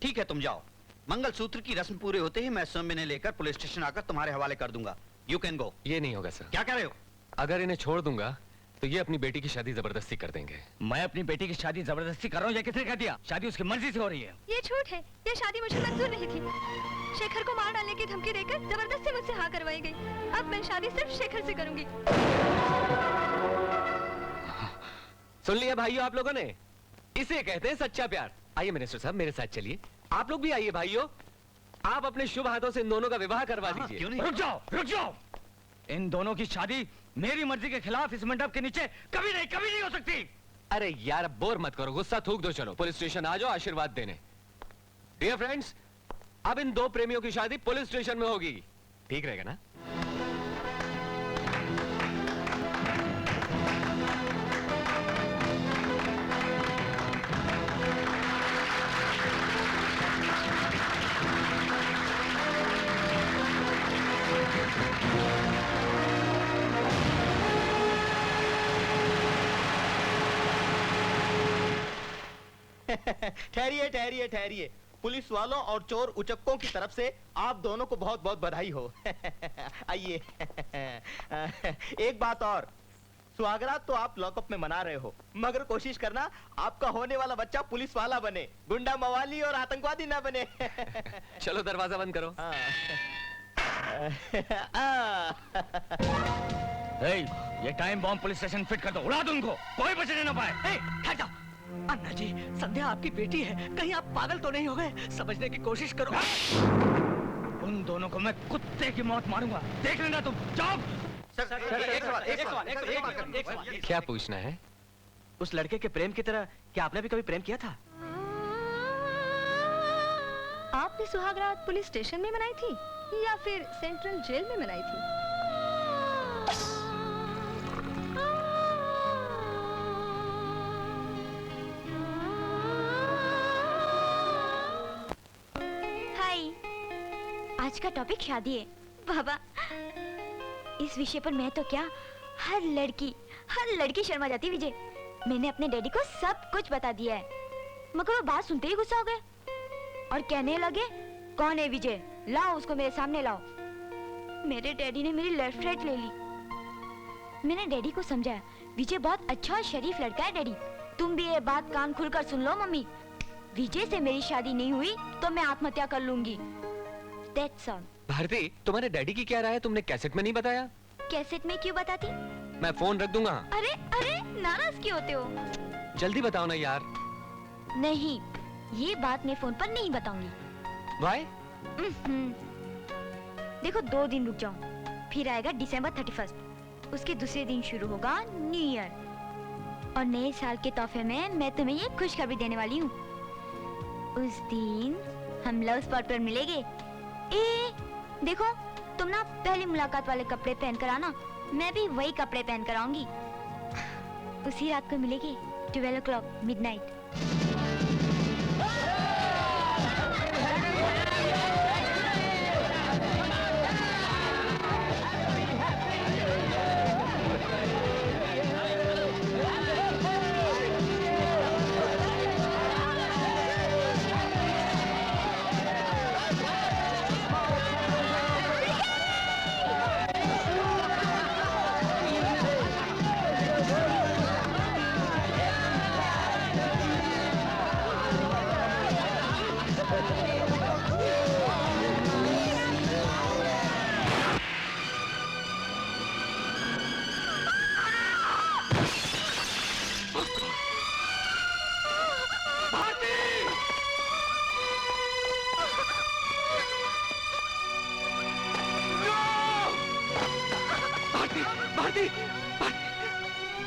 ठीक है, तुम जाओ। मंगलसूत्र की रस्म पूरे होते ही मैं स्वयं इन्हें लेकर पुलिस स्टेशन आकर तुम्हारे हवाले कर दूंगा। You can go. ये नहीं होगा सर। क्या कह रहे हो? अगर इन्हें छोड़ दूंगा तो ये अपनी बेटी की शादी जबरदस्ती कर देंगे। मैं अपनी बेटी की शादी जबरदस्ती कर रहा हूँ, या किसने कह दिया? शादी उसकी मर्जी से हो रही है। ये झूठ है, ये शादी मुझे मंजूर नहीं थी। शेखर को मार डालने की धमकी देकर जबरदस्ती मुझसे हाँ करवाई गई। अब मैं शादी सिर्फ शेखर से करूंगी। सुन लिया भाइयों आप लोगों ने? इसे कहते हैं सच्चा प्यार। आइए मिनिस्टर साहब, मेरे साथ चलिए। आप लोग भी आइए भाइयों। आप अपने शुभ हाथों से इन दोनों का विवाह करवा दीजिए। क्यों नहीं? रुक जाओ, रुक जाओ। इन दोनों की शादी मेरी मर्जी के खिलाफ इस मंडप के नीचे कभी नहीं हो सकती। अरे यार, अब बोर मत करो, गुस्सा थूक दो। चलो पुलिस स्टेशन आ जाओ आशीर्वाद देने। डियर फ्रेंड्स, अब इन दो प्रेमियों की शादी पुलिस स्टेशन में होगी। ठीक रहेगा ना? ठहरिए ठहरिए ठहरिए। पुलिस वालों और चोर उचक्कों की तरफ से आप दोनों को बहुत बहुत बधाई हो। आइए। एक बात और, सुहागरात तो आप लॉकअप में मना रहे हो, मगर कोशिश करना आपका होने वाला बच्चा पुलिस वाला बने, गुंडा मवाली और आतंकवादी ना बने। चलो दरवाजा बंद करो। ये time bomb police station fit कर दो, उड़ा दो उनको, कोई बचने ना पाए। ठहर जाओ। अन्ना जी, संध्या आपकी बेटी है, कहीं आप पागल तो नहीं हो गए? समझने की कोशिश करो। उन दोनों को मैं कुत्ते की मौत मारूंगा, देख लेना तुम। जाओ। एक क्या पूछना है? उस लड़के के प्रेम की तरह क्या आपने भी कभी प्रेम किया था? आपने सुहागरात पुलिस स्टेशन में मनाई थी या फिर सेंट्रल जेल में मनाई थी? आज का टॉपिक शादी है बाबा। इस विषय पर मैं तो क्या, हर लड़की शर्मा जाती। विजय, मैंने अपने डैडी को सब कुछ बता दिया है, मगर वो बात सुनते ही गुस्सा हो गए और कहने लगे, कौन है विजय? लाओ उसको मेरे सामने लाओ। मेरे डैडी ने मेरी लेफ्ट राइट ले ली। मैंने डैडी को समझाया, विजय बहुत अच्छा और शरीफ लड़का है डैडी, तुम भी ये बात कान खुलकर सुन लो मम्मी। विजय से मेरी शादी नहीं हुई तो मैं आत्महत्या कर लूंगी। That's all. भारती, तुम्हारे डैडी की क्या राय है? तुमने कैसेट में नहीं बताया? कैसेट में क्यों बताती? मैं फोन रख दूंगा। अरे नाराज क्यों होते हो? जल्दी बताओ ना यार। नहीं, ये बात मैं फोन पर नहीं बताऊंगी। Why? देखो 2 दिन रुक जाओ, फिर आएगा December 31, उसके दूसरे दिन शुरू होगा न्यू ईयर, और नए साल के तोहफे में मैं तुम्हें ये खुशखबरी देने वाली हूँ। उस दिन हम लव स्पॉट पर मिलेंगे। देखो, तुम ना पहली मुलाकात वाले कपड़े पहन कर आना, मैं भी वही कपड़े पहन कर आऊंगी। उसी रात को मिलेंगे 12 o'clock midnight।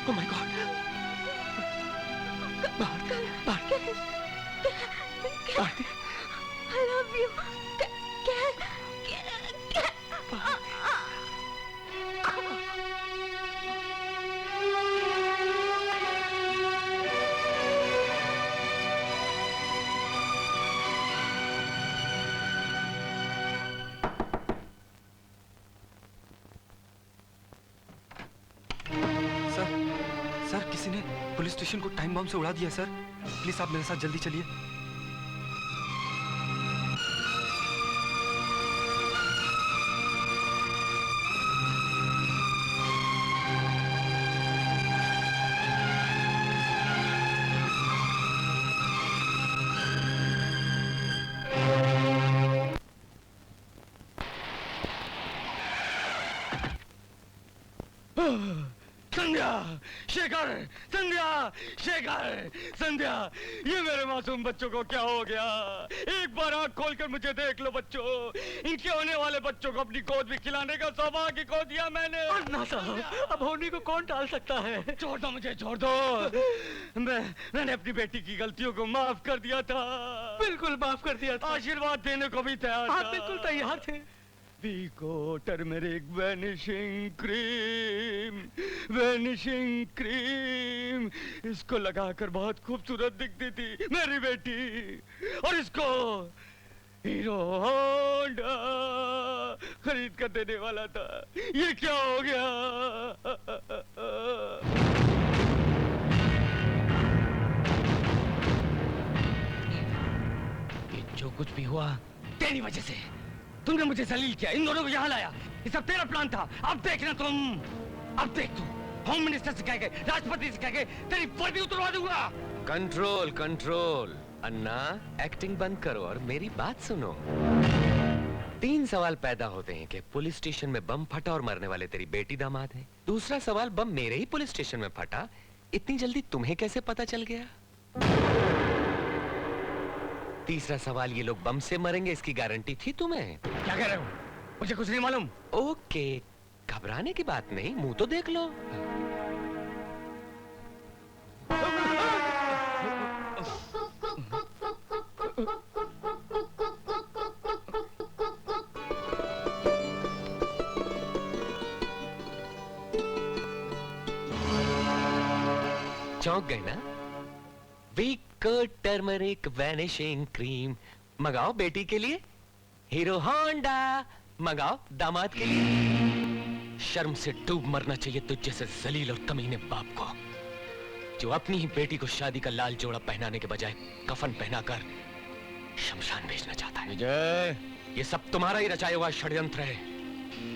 Oh my God! Bharti! I love you. Sir, किसी ने पुलिस स्टेशन को टाइम बम से उड़ा दिया सर। प्लीज आप मेरे साथ जल्दी चलिए। संध्या, शेखर, संध्या, शेखर, संध्या, ये मेरे मासूम बच्चों को क्या हो गया? एक बार आंख खोलकर मुझे देख लो बच्चों। इनके होने वाले बच्चों को अपनी गोद में खिलाने का सौभाग्य खो दिया मैंने। अन्ना साहब, अब होनी को कौन टाल सकता है? छोड़ दो मुझे, छोड़ दो। मैंने अपनी बेटी की गलतियों को माफ कर दिया था। बिल्कुल माफ कर दिया था। आशीर्वाद देने को भी तैयार था। आप बिल्कुल तैयार थे। Vico turmeric vanishing cream, इसको लगाकर बहुत खूबसूरत दिखती थी मेरी बेटी, और इसको हीरो होंडा खरीद कर देने वाला था। ये क्या हो गया? ये जो कुछ भी हुआ तेरी वजह से। तुमने मुझे जलील किया, इन दोनों को यहाँ लाया, ये सब तेरा प्लान था। अब देखना तुम, अब देख तू, होम मिनिस्टर से कह के, राष्ट्रपति से कह के तेरी वर्दी उतरवा दूंगा। Control control. अन्ना, एक्टिंग बंद करो और मेरी बात सुनो। 3 सवाल पैदा होते हैं कि पुलिस स्टेशन में बम फटा और मरने वाले तेरी बेटी दामाद है। दूसरा सवाल, बम मेरे ही पुलिस स्टेशन में फटा, इतनी जल्दी तुम्हें कैसे पता चल गया? तीसरा सवाल, ये लोग बम से मरेंगे इसकी गारंटी थी तुम्हें? क्या कह रहे हो? मुझे कुछ नहीं मालूम। ओके, घबराने की बात नहीं, मुंह तो देख लो। चौंक गए ना? Vico टर्मरिक वैनिशिंग क्रीम मंगाओ बेटी के लिए, हीरो होंडा मंगाओ दामाद के लिए। शर्म से डूब मरना चाहिए तुझ जैसे जलील और कमीने बाप को, जो अपनी ही बेटी को शादी का लाल जोड़ा पहनाने के बजाय कफन पहनाकर शमशान भेजना चाहता है। विजय, ये सब तुम्हारा ही रचाया हुआ षड्यंत्र है,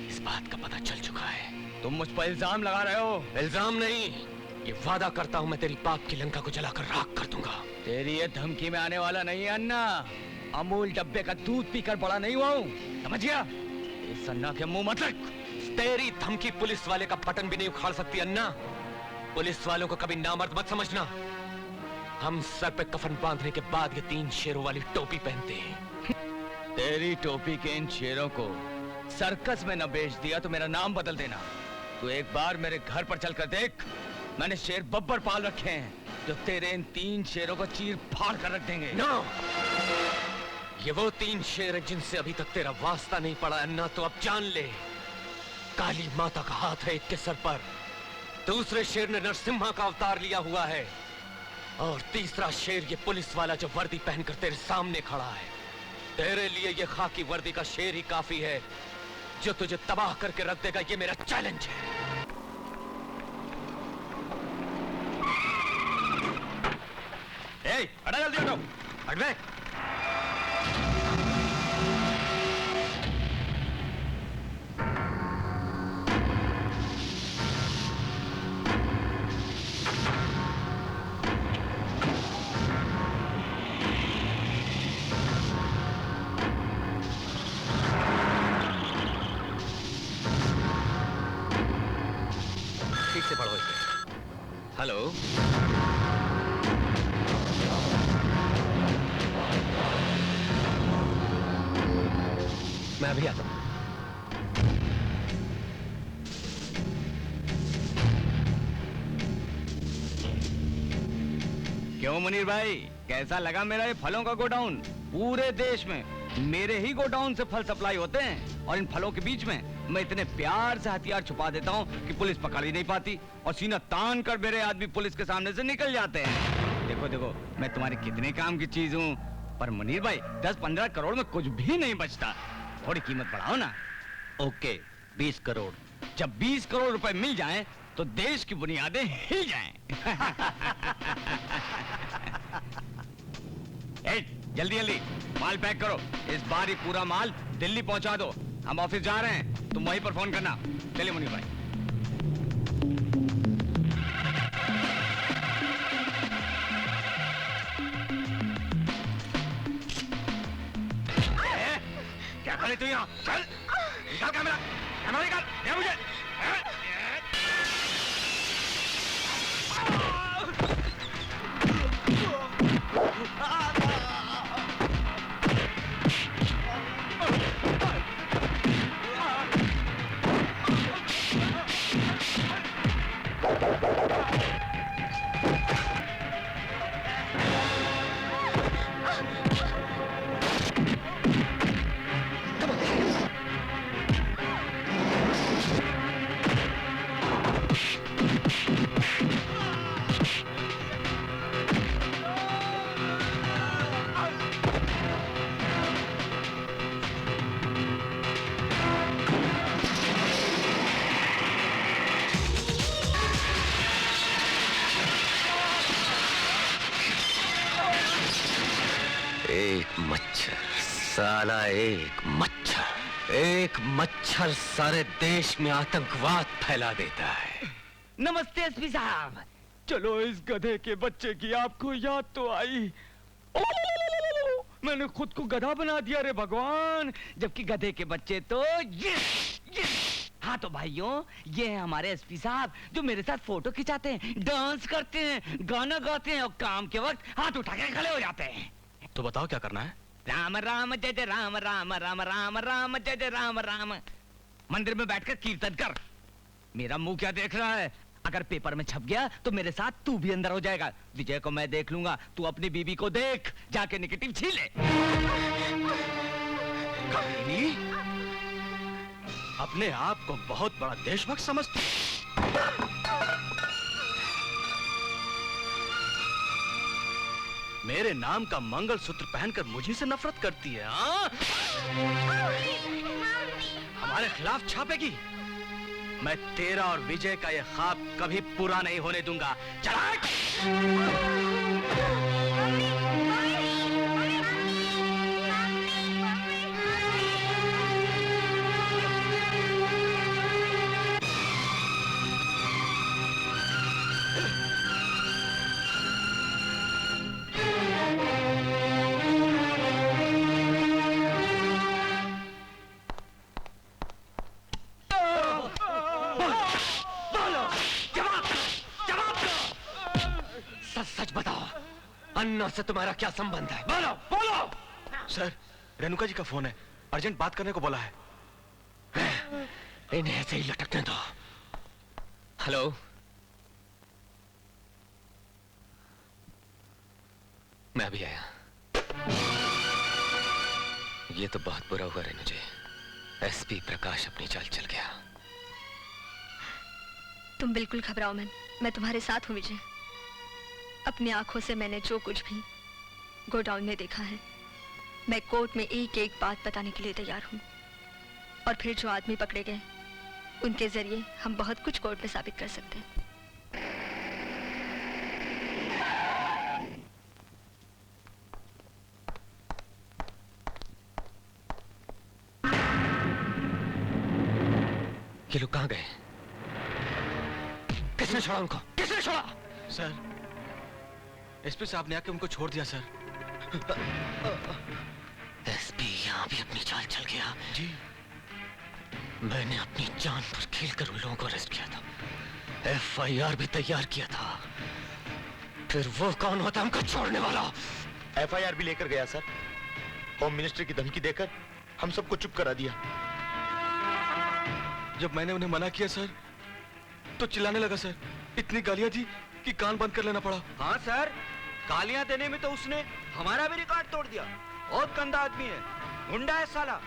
इस बात का पता चल चुका है। तुम मुझ पर इल्जाम लगा रहे हो। इल्जाम नहीं, ये वादा करता हूं मैं तेरी पाप की लंका को जलाकर राख कर दूंगा। तेरी ये धमकी में आने वाला नहीं है अन्ना। अमूल डब्बे का दूध पीकर बड़ा नहीं हुआ हूँ, समझ गया? इस अन्ना के मुंह मत रख। तेरी धमकी पुलिस वाले का बटन भी नहीं उखाड़ सकती अन्ना। पुलिस वालों को कभी नामर्द मत समझना। हम सर पे कफन बांधने के बाद ये 3 शेरों वाली टोपी पहनते हैं। तेरी टोपी के इन शेरों को सर्कस में न बेच दिया तो मेरा नाम बदल देना। तू एक बार मेरे घर पर चलकर देख, मैंने शेर बब्बर पाल रखे हैं जो तेरे इन 3 शेरों को चीर फाड़ कर रख देंगे। नो! ये वो 3 शेर हैं जिनसे अभी तक तेरा वास्ता नहीं पड़ा अन्ना, तो अब जान ले। काली माता का हाथ है एक के सर पर, दूसरे शेर ने नरसिम्हा का अवतार लिया हुआ है, और तीसरा शेर ये पुलिस वाला जो वर्दी पहनकर तेरे सामने खड़ा है। तेरे लिए ये खाकी वर्दी का शेर ही काफी है जो तुझे तबाह करके रख देगा। ये मेरा चैलेंज है। हटा, जल्दी हटो। हट बे। ठीक से पढ़ो इसे। हेलो, मैं अभी आता हूं। क्यों मुनीर भाई, कैसा लगा मेरा ये फलों का गोडाउन? पूरे देश में मेरे ही गोडाउन से फल सप्लाई होते हैं, और इन फलों के बीच में मैं इतने प्यार से हथियार छुपा देता हूँ कि पुलिस पकड़ ही नहीं पाती, और सीना तान कर मेरे आदमी पुलिस के सामने से निकल जाते हैं। देखो देखो, मैं तुम्हारे कितने काम की चीज हूँ, पर मुनीर भाई 10-15 करोड़ में कुछ भी नहीं बचता। थोड़ी कीमत बढ़ाओ ना। ओके, 20 करोड़। जब 20 करोड़ रुपए मिल जाएं, तो देश की बुनियादें हिल जाएं। जल्दी जल्दी माल पैक करो। इस बार ही पूरा माल दिल्ली पहुंचा दो। हम ऑफिस जा रहे हैं, तुम वहीं पर फोन करना। चलिए मुनीर भाई। क्या करे तू यहाँ? चल, निकाल कैमरा, कैमरा निकाल, दे मुझे। एक मच्छर, साला एक मच्छर सारे देश में आतंकवाद फैला देता है। नमस्ते एसपी साहब। चलो इस गधे के बच्चे की आपको याद तो आई। मैंने खुद को गधा बना दिया रे भगवान, जबकि गधे के बच्चे तो हाँ तो भाइयों, ये है हमारे एसपी साहब जो मेरे साथ फोटो खिंचाते हैं, डांस करते हैं, गाना गाते हैं और काम के वक्त हाथ उठा के खड़े हो जाते हैं। तो बताओ क्या करना है? राम राम जय जय राम राम राम राम राम जय जय राम राम। मंदिर में बैठकर कीर्तन कर। मेरा मुंह क्या देख रहा है? अगर पेपर में छप गया तो मेरे साथ तू भी अंदर हो जाएगा। विजय को मैं देख लूंगा, तू अपनी बीबी को देख, जाके नेगेटिव छीले। कमीनी, अपने आप को बहुत बड़ा देशभक्त समझती। मेरे नाम का मंगलसूत्र पहनकर मुझे से नफरत करती है। हाँ? हमारे खिलाफ छापेगी। मैं तेरा और विजय का ये ख्वाब कभी पूरा नहीं होने दूंगा। चला! सच बताओ, अन्ना से तुम्हारा क्या संबंध है? बोलो बोलो। सर, रेणुका जी का फोन है, अर्जेंट बात करने को बोला है। इन्हें ऐसे ही लटकने दो। हेलो, मैं अभी आया। ये तो बहुत बुरा हुआ रेणु जी, एसपी प्रकाश अपनी चाल चल गया। तुम बिल्कुल घबराओ मत, मैं तुम्हारे साथ हूँ विजय। अपनी आंखों से मैंने जो कुछ भी गोडाउन में देखा है, मैं कोर्ट में एक एक बात बताने के लिए तैयार हूँ। और फिर जो आदमी पकड़े गए, उनके जरिए हम बहुत कुछ कोर्ट में साबित कर सकते हैं। ये लोग कहाँ गए? किसने छोड़ा उनको? किसने छोड़ा? सर, एसपी साहब ने आके उनको छोड़ दिया सर। एसपी यहाँ भी अपनी चाल चल गया। जी, मैंने अपनी जान पर खेलकर उन लोगों को अरेस्ट किया था, एफआईआर भी तैयार किया था। फिर वो कौन होता हमको छोड़ने वाला? एफआईआर भी लेकर गया सर। होम मिनिस्टर की धमकी देकर हम सबको चुप करा दिया। जब मैंने उन्हें मना किया सर, तो चिल्लाने लगा सर। इतनी गालियां दी कि कान बंद कर लेना पड़ा। हाँ सर, गालियां देने में तो उसने हमारा भी रिकॉर्ड तोड़ दिया। बहुत गंदा आदमी है, गुंडा है साला।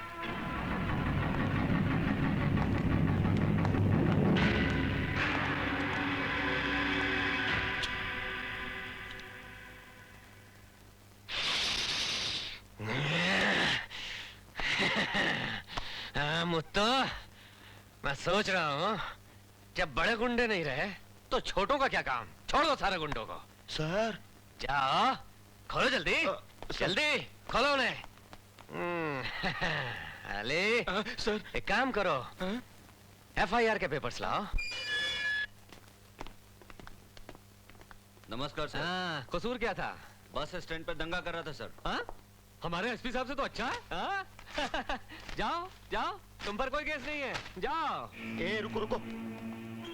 मुत्तो, मैं सोच रहा हूँ जब बड़े गुंडे नहीं रहे तो छोटों का क्या काम? छोड़ दो सारे गुंडों को। सर, जाओ, खोलो जल्दी, जल्दी खोलो उन्हें। अली, सर, एक काम करो, एफआईआर के पेपर्स लाओ। नमस्कार सर। हाँ, कसूर क्या था? बस स्टैंड पर दंगा कर रहा था सर। हाँ? हमारे एसपी साहब से तो अच्छा है। हाँ? जाओ जाओ, तुम पर कोई केस नहीं है, जाओ। ए रुको रुको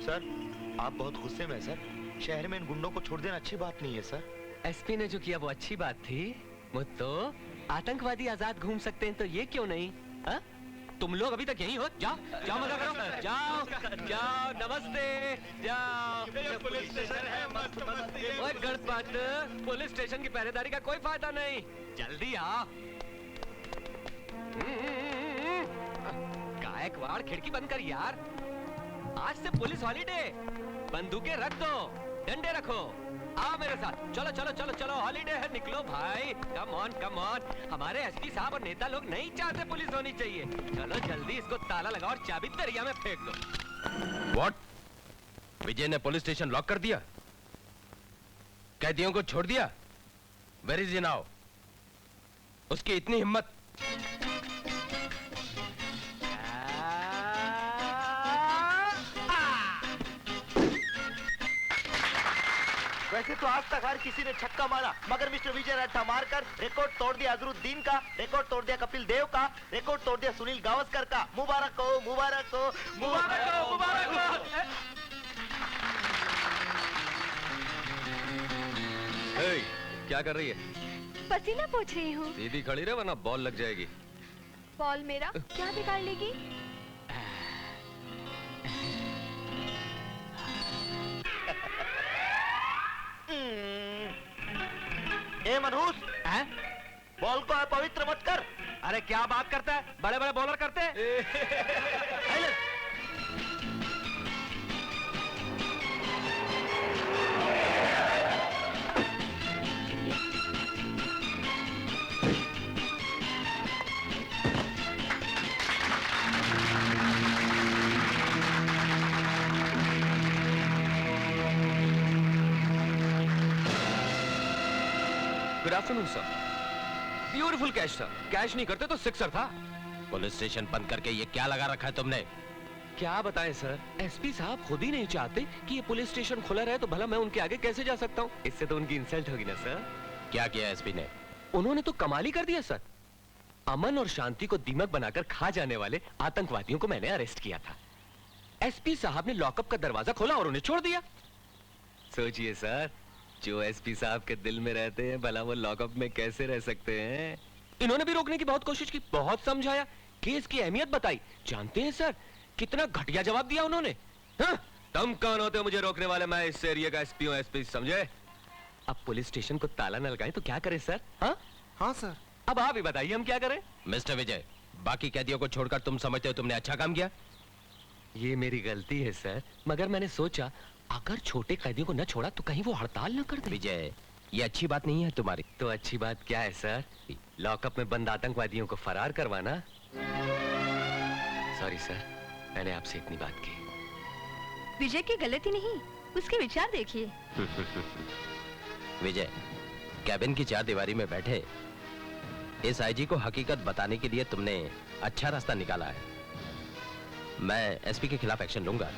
सर, आप बहुत गुस्से में हैं सर। शहर में इन गुंडों को छोड़ देना अच्छी बात नहीं है सर। एसपी ने जो किया वो अच्छी बात थी। मुत्तो, आतंकवादी आजाद घूम सकते हैं तो ये क्यों नहीं? हा? तुम लोग अभी तक यहीं हो? जाओ जाओ मजा करो, जाओ जाओ, नमस्ते, जाओ। पुलिस स्टेशन है, मस्त मस्त। ओए गणपत, पुलिस स्टेशन की पहरेदारी का कोई फायदा नहीं, जल्दी आओ। गायकवाड़ खिड़की बंद कर यार, आज से पुलिस हॉलीडे। बंदूकें रख दो, डंडे रखो, आओ मेरे साथ, चलो चलो चलो चलो, हॉलीडे है, निकलो भाई, कम ऑन कम ऑन। हमारे एसपी साहब और नेता लोग नहीं चाहते पुलिस होनी चाहिए। चलो जल्दी इसको ताला लगाओ और चाबी दरिया में फेंक दो। व्हाट? विजय ने पुलिस स्टेशन लॉक कर दिया, कैदियों को छोड़ दिया? Where is he now? उसकी इतनी हिम्मत? वैसे तो आज तक हर किसी ने छक्का मारा, मगर मिस्टर विजय रट्टा मारकर रिकॉर्ड तोड़ दिया अजरुद्दीन का, रिकॉर्ड तोड़ दिया कपिल देव का, रिकॉर्ड तोड़ दिया सुनील गावस्कर का। मुबारक हो, मुबारक हो, मुबारक हो, मुबारक हो। ए, क्या कर रही है? पसीना पोंछ रही हूँ। सीधी खड़ी रहे वरना बॉल लग जाएगी। बॉल मेरा क्या बिगाड़ लेगी? ए मनहूस, बॉल को अपवित्र मत कर। अरे क्या बात करता है, बड़े बड़े बॉलर करते हैं। Good afternoon sir. Beautiful catch sir, catch नहीं करते तो सिक्सर था। पुलिस स्टेशन बंद करके ये क्या लगा रखा है तुमने? क्या बताएं सर, एसपी साहब खुद ही नहीं चाहते कि ये पुलिस स्टेशन खुला रहे, तो भला मैं उनके आगे कैसे जा सकता हूँ? इससे तो उनकी इंसल्ट होगी ना सर। क्या किया एसपी ने? उन्होंने तो कमाल ही कर दिया सर। अमन और शांति को दीमक बनाकर खा जाने वाले आतंकवादियों को मैंने अरेस्ट किया था। एसपी साहब ने लॉकअप का दरवाजा खोला और उन्हें छोड़ दिया। सोचिए सर, जो एसपी साहब के दिल में रहते हैं, भला वो लॉकअप में कैसे रह सकते हैं? इन्होंने भी रोकने की बहुत कोशिश की, बहुत समझाया, केस की अहमियत बताई। जानते हैं सर, कितना घटिया जवाब दिया उन्होंने। हाँ? तुम कौन होते हो मुझे रोकने वाले? मैं इस एरिया का एसपी हूं, एसपी समझे? अब पुलिस स्टेशन को ताला न लगाएं तो क्या करें सर? हाँ हाँ सर। अब आप ही बताइए हम क्या करें? मिस्टर विजय, बाकी कैदियों को छोड़कर तुम समझते हो तुमने अच्छा काम किया? ये मेरी गलती है सर, मगर मैंने सोचा अगर छोटे कैदियों को न छोड़ा तो कहीं वो हड़ताल न कर दे। विजय, ये अच्छी बात नहीं है तुम्हारी। तो अच्छी बात क्या है सर? लॉकअप में बंद आतंकवादियों को फरार करवाना। सॉरी सर, मैंने आपसे इतनी बात की। विजय की गलती नहीं, उसके विचार देखिए। विजय, कैबिन की 4 दीवारी में बैठे इस आईजी को हकीकत बताने के लिए तुमने अच्छा रास्ता निकाला है। मैं एसपी के खिलाफ एक्शन लूंगा।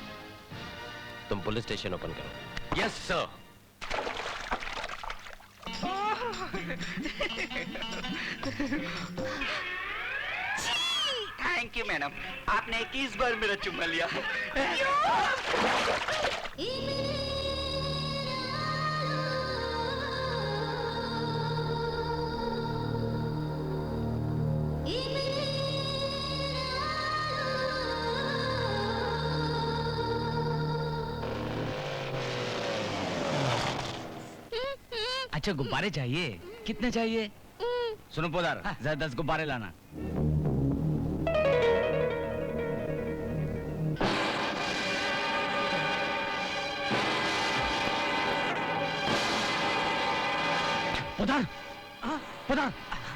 तुम पुलिस स्टेशन ओपन करो। Yes sir. Thank you madam, आपने 21 बार मेरा चुम्मा लिया। अच्छा गुब्बारे चाहिए? कितने चाहिए? सुनो पोदार, जरा 10 गुब्बारे लाना। पोदार, पोदार,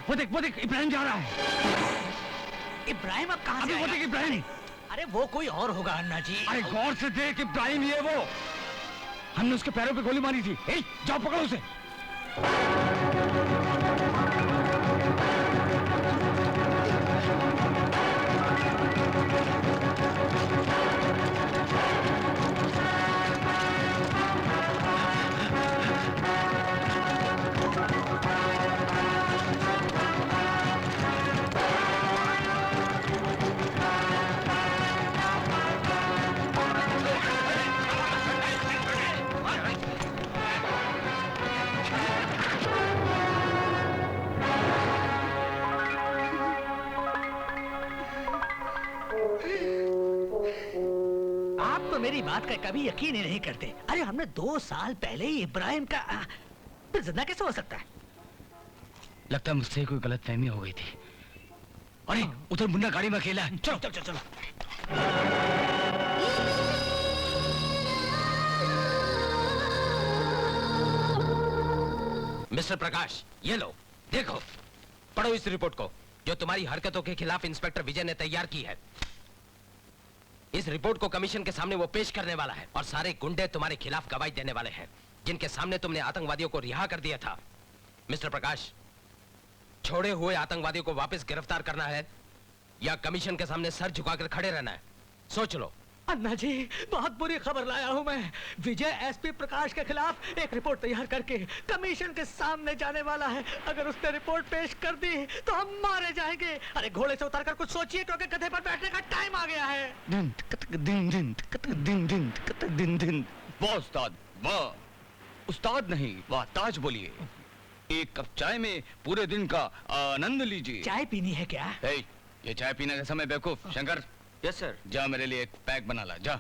वो देख इब्राहिम जा रहा है। इब्राहिम अब कहाँ से वो देख इब्राहिम। अरे वो कोई और होगा अन्ना जी। अरे गौर से देख, इब्राहिम ये वो। हमने उसके पैरों पे गोली मारी थी। जाओ पकड़ो उसे। मेरी बात का कभी यकीन ही नहीं करते। अरे हमने 2 साल पहले ही इब्राहिम का फिर जिंदा कैसे हो सकता है? लगता है मुझसे कोई गलतफहमी हो गई थी। अरे उधर मुन्ना गाड़ी में अकेला है। चलो चलो चलो। मिस्टर प्रकाश, ये लो, देखो, पढ़ो इस रिपोर्ट को जो तुम्हारी हरकतों के खिलाफ इंस्पेक्टर विजय ने तैयार की है। इस रिपोर्ट को कमीशन के सामने वो पेश करने वाला है और सारे गुंडे तुम्हारे खिलाफ गवाही देने वाले हैं, जिनके सामने तुमने आतंकवादियों को रिहा कर दिया था। मिस्टर प्रकाश, छोड़े हुए आतंकवादियों को वापस गिरफ्तार करना है या कमीशन के सामने सर झुकाकर खड़े रहना है, सोच लो। अन्ना जी, बहुत बुरी खबर लाया हूं मैं। विजय एसपी प्रकाश के खिलाफ एक रिपोर्ट तैयार करके कमीशन के सामने जाने वाला है। अगर उसने रिपोर्ट पेश कर दी तो हम मारे जाएंगे। अरे घोड़े से उतरकर कुछ सोचिए, क्योंकि गधे पर बैठने का टाइम आ गया है। दिन वाह उस्ताद, वाह। उस्ताद नहीं, वाह ताज बोलिए। एक कप चाय में पूरे दिन का आनंद लीजिए। चाय पीनी है क्या? ये चाय पीने का समय बेवकूफ। Shankar, yes sir. जा मेरे लिए एक पैक बना ला, जा।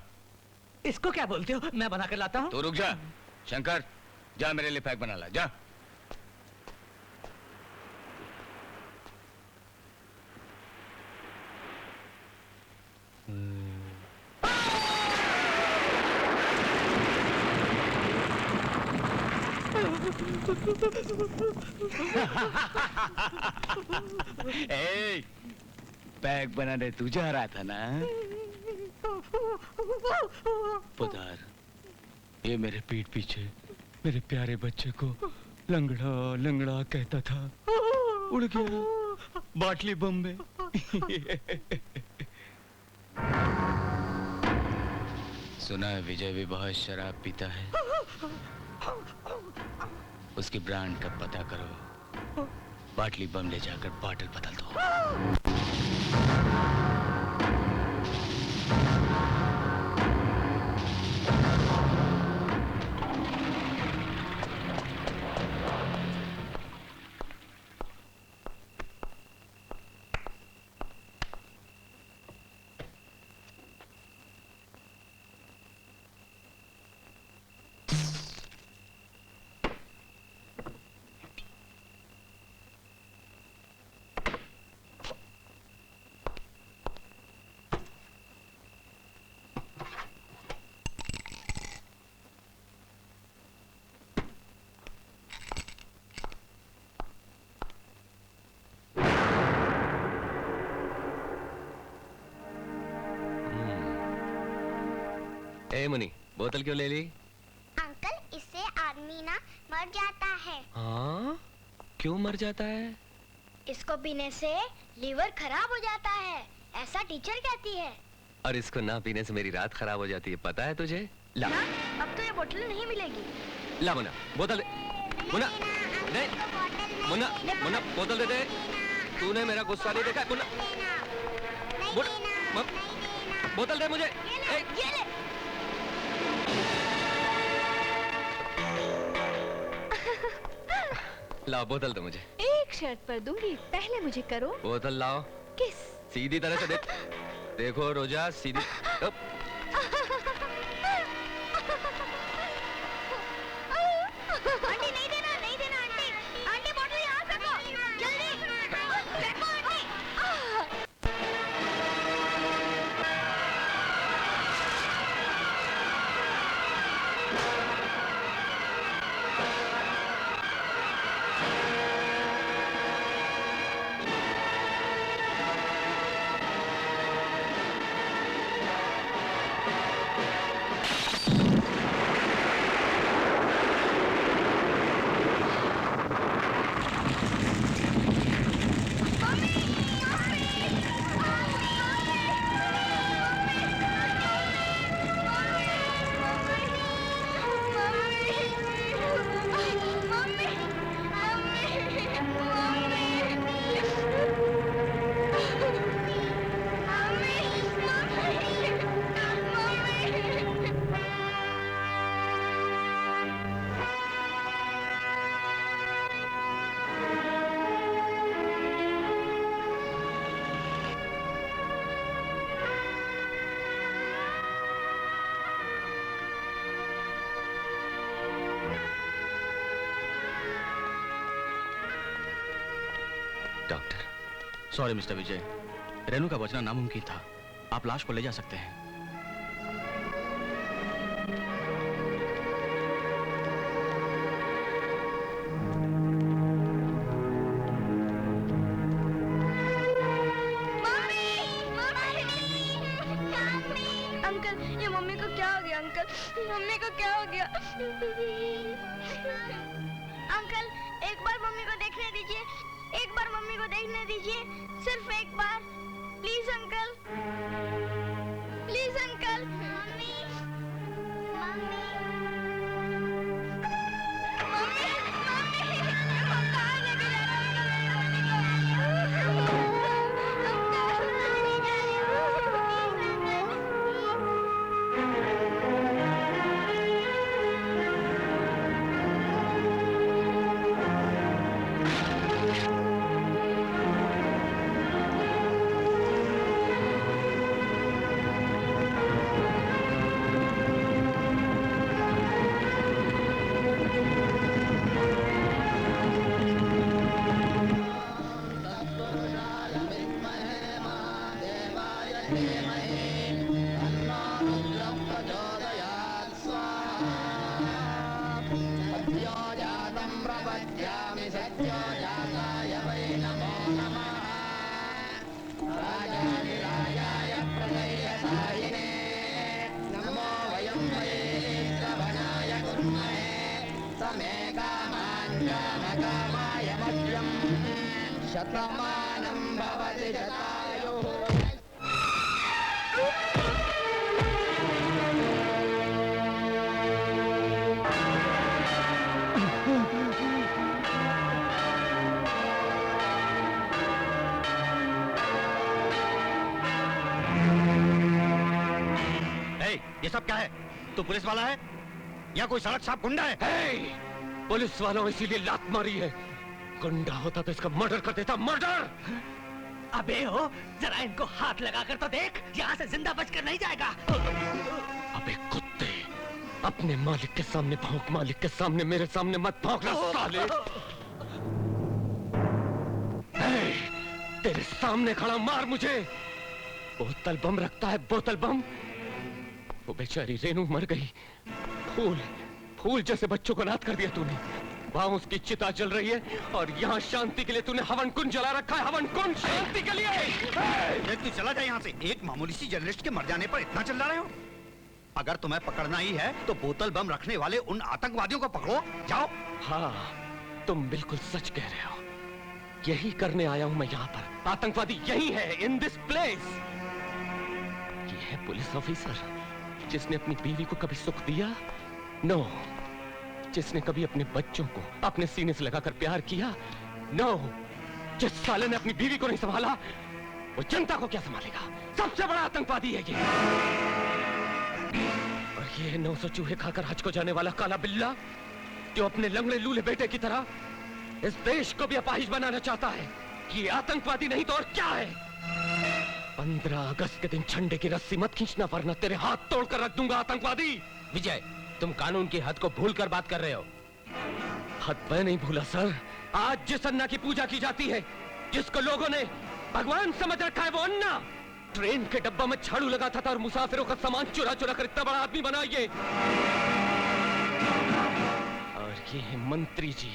इसको क्या बोलते हो? मैं बना कर लाता हूँ। तो रुक जा। शंकर, जा मेरे लिए पैक बना ला, जा। ए, पैक बनाने तू जा रहा था ना? पुदार, ये मेरे पीठ पीछे मेरे प्यारे बच्चे को लंगड़ा लंगड़ा कहता था, उड़ गया बाटली बम में। सुना है विजय भी बहुत शराब पीता है। उसकी ब्रांड का पता करो, बाटली बम ले जाकर बॉटल बदल दो। ए मुनी, बोतल क्यों ले ली? अंकल, इससे आदमी ना मर जाता है। हाँ? क्यों मर जाता है? इसको पीने से लीवर खराब हो जाता है, ऐसा टीचर कहती है। और इसको ना पीने से मेरी रात खराब हो जाती है, पता है तुझे? ला। ना, अब तो ये बोतल नहीं मिलेगी। ला मुन्ना, बोतल दे। मुन्ना, नहीं, मुन्ना, मुन्ना, बोतल दे दे। तूने मेरा गुस्सा नहीं देखा, मुन्ना। बोतल दे मुझे। ये ले। लाओ बोतल दो मुझे। एक शर्त पर दूंगी, पहले मुझे करो। बोतल लाओ। किस? सीधी तरह से देखो रोजा, सीधी। आंटी नहीं देना, नहीं देना आंटी। आंटी बोतल यहाँ फेंको, जल्दी फेंको आंटी। डॉक्टर। सॉरी मिस्टर विजय, रेनू का बचना नामुमकिन था। आप लाश को ले जा सकते हैं। अंकल, ये मम्मी को क्या हो गया? अंकल, मम्मी को क्या हो गया? अंकल, एक बार मम्मी को देखने दीजिए, एक बार मम्मी को देखने दीजिए, सिर्फ एक बार, please uncle, please uncle. Mummy, mummy, mummy, mummy, हम कहाँ लेके जा रहे हैं अंकल? शतमानं भवति शतायुः। ये सब क्या है? तू पुलिस वाला है या कोई सड़क साफ गुंडा है? पुलिस वालों इसीलिए लात मारी है। गुंडा होता तो इसका मर्डर कर देता। मर्डर! अबे हो, जरा इनको हाथ लगा कर तो देख, यहाँ से जिंदा बचकर नहीं जाएगा। अबे कुत्ते, अपने मालिक के सामने भौंक, मालिक के सामने मेरे सामने मत भौंकना साले। तेरे सामने खड़ा मार मुझे। बोतल बम रखता है, बोतल बम। वो बेचारी रेनू मर गई। फूल जैसे बच्चों को अनाथ कर दिया तूने। वहां उसकी चिता जल रही है और यहाँ शांति के लिए तूने हवन कुंड जला रखा है। हवन कुंड शांति के लिए। तू चला जा यहाँ से। एक मामूली सी जर्नलिस्ट के मर जाने पर इतना चिल्ला रहे हो? अगर तुम्हें पकड़ना ही है तो बोतल बम रखने वाले उन आतंकवादियों को पकड़ो। जाओ। हाँ, तुम बिल्कुल सच कह रहे हो। यही करने आया हूं मैं यहाँ पर। आतंकवादी यही है, इन दिस प्लेस। ये है पुलिस ऑफिसर जिसने अपनी बीवी को कभी सुख दिया? नो। जिसने कभी अपने बच्चों को अपने सीने से लगाकर प्यार किया? नो। जिस साले ने अपनी बीवी को नहीं संभाला, वो जनता को क्या संभालेगा? सबसे बड़ा आतंकवादी है ये। और ये 900 चूहे खाकर हज को जाने वाला काला बिल्ला जो अपने लंगड़े लूले बेटे की तरह इस देश को भी अपाहिज बनाना चाहता है। ये आतंकवादी नहीं तो और क्या है? 15 अगस्त के दिन झंडे की रस्सी मत खींचना वरना तेरे हाथ तोड़कर रख दूंगा आतंकवादी। विजय, तुम कानून की हद को भूलकर बात कर रहे हो। हद मैं नहीं भूला सर। आज जिस अन्ना की पूजा की जाती है, जिसको लोगों ने भगवान समझ रखा है, वो अन्ना ट्रेन के डब्बा में झाड़ू लगाता था और मुसाफिरों का सामान चुरा चुरा कर इतना बड़ा आदमी बना ये। और ये है मंत्री जी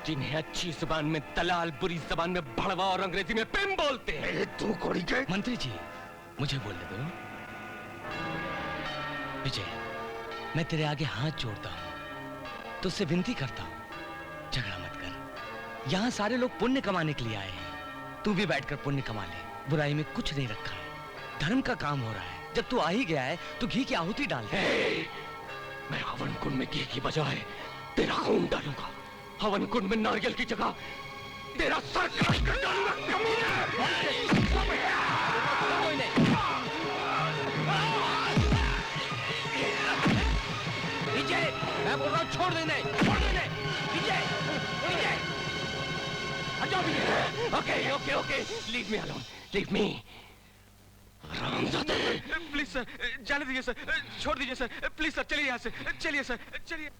जिन्हें अच्छी जुबान में दलाल, बुरी जुबान में भड़वा और अंग्रेजी में पिम बोलते हैं। तू कोड़ी के मंत्री जी, मुझे बोलने दो। विजय, मैं तेरे आगे हाथ जोड़ता हूं, तुझसे विनती करता हूं, झगड़ा मत कर। यहाँ सारे लोग पुण्य कमाने के लिए आए हैं। तू भी बैठकर पुण्य कमा ले। बुराई में कुछ नहीं रखा है, धर्म का काम हो रहा है। जब तू आ ही गया है तो घी की आहुति डाल दे। मैं हवन कुंड में घी की बजाय तेरा खून डालूंगा। हवन कुंड में नारियल की जगह तेरा सर काट कर डालूंगा। विजय, मैं बोल रहा हूँ छोड़ देने, छोड़ देने। विजय, विजय, हटाओ Vijay. Okay okay okay, leave me alone, leave me. Please sir, जाने दीजिए सर, छोड़ दीजिए सर, प्लीज सर, चलिए यहाँ से, चलिए सर, चलिए।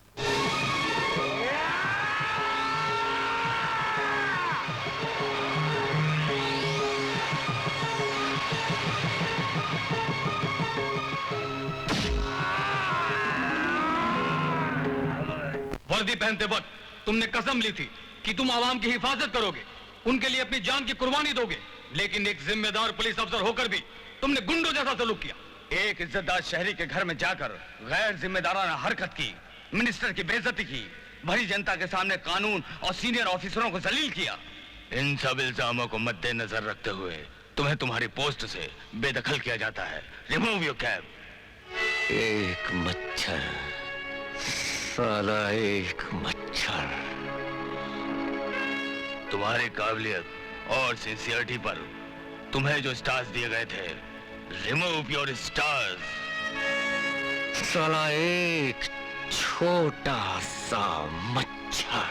वर्दी पहनते वक्त तुमने कसम ली थी कि तुम आवाम की हिफाजत करोगे, उनके लिए अपनी जान की कुर्बानी दोगे, लेकिन एक जिम्मेदार पुलिस अफसर होकर भी तुमने गुंडों जैसा सलूक किया। एक इज्जतदार शहरी के घर में जाकर गैर जिम्मेदाराना हरकत की, मिनिस्टर की बेइज्जती की, भरी जनता के सामने कानून और सीनियर ऑफिसरों को जलील किया। इन सब इल्जामों को मद्देनजर रखते हुए तुम्हें तुम्हारी पोस्ट से बेदखल किया जाता है। Remove your cap. एक मच्छर, साला एक मच्छर। तुम्हारी काबिलियत और सिंसियरिटी पर तुम्हें जो स्टार्स दिए गए थे, रिमूव योर स्टार्स। साला एक छोटा सा मच्छर।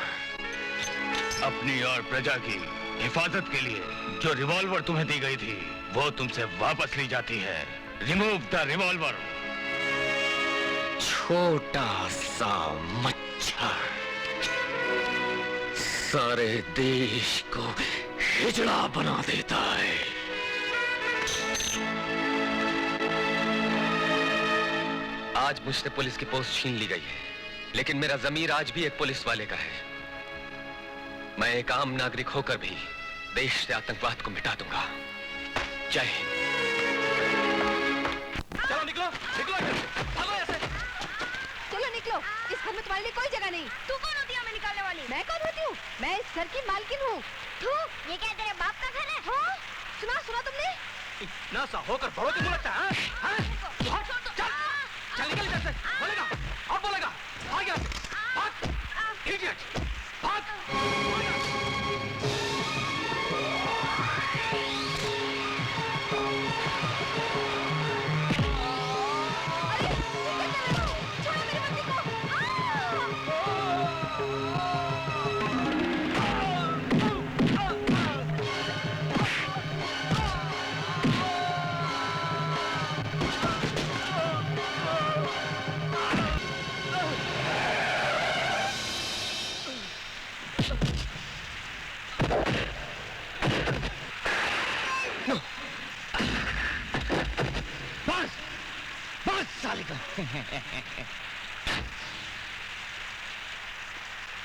अपनी और प्रजा की हिफाजत के लिए जो रिवॉल्वर तुम्हें दी गई थी, वो तुमसे वापस ली जाती है। Remove the revolver. छोटा सा मच्छर सारे देश को हिजड़ा बना देता है। आज मुझसे पुलिस की पोस्ट छीन ली गई है, लेकिन मेरा जमीर आज भी एक पुलिस वाले का है। मैं एक आम नागरिक होकर भी देश से आतंकवाद को मिटा दूंगा। जय हिंद। चलो निकलो, निकलो भागो ऐसे। चलो निकलो, इस घर में तुम्हारे लिए कोई जगह नहीं। तू कौन होती है हमें निकालने वाली? मैं कौन होती हूँ? मैं इस घर की मालकिन हूँ। तू ये क्या तेरे बाप का घर है? हाँ, सुना सुना तुमने? इतना सा होकर बड़ों की बोलता है? चल निकल इधर से। बोलेगा और बोलेगा। भाग यहाँ से। भाग। इडियट। भाग।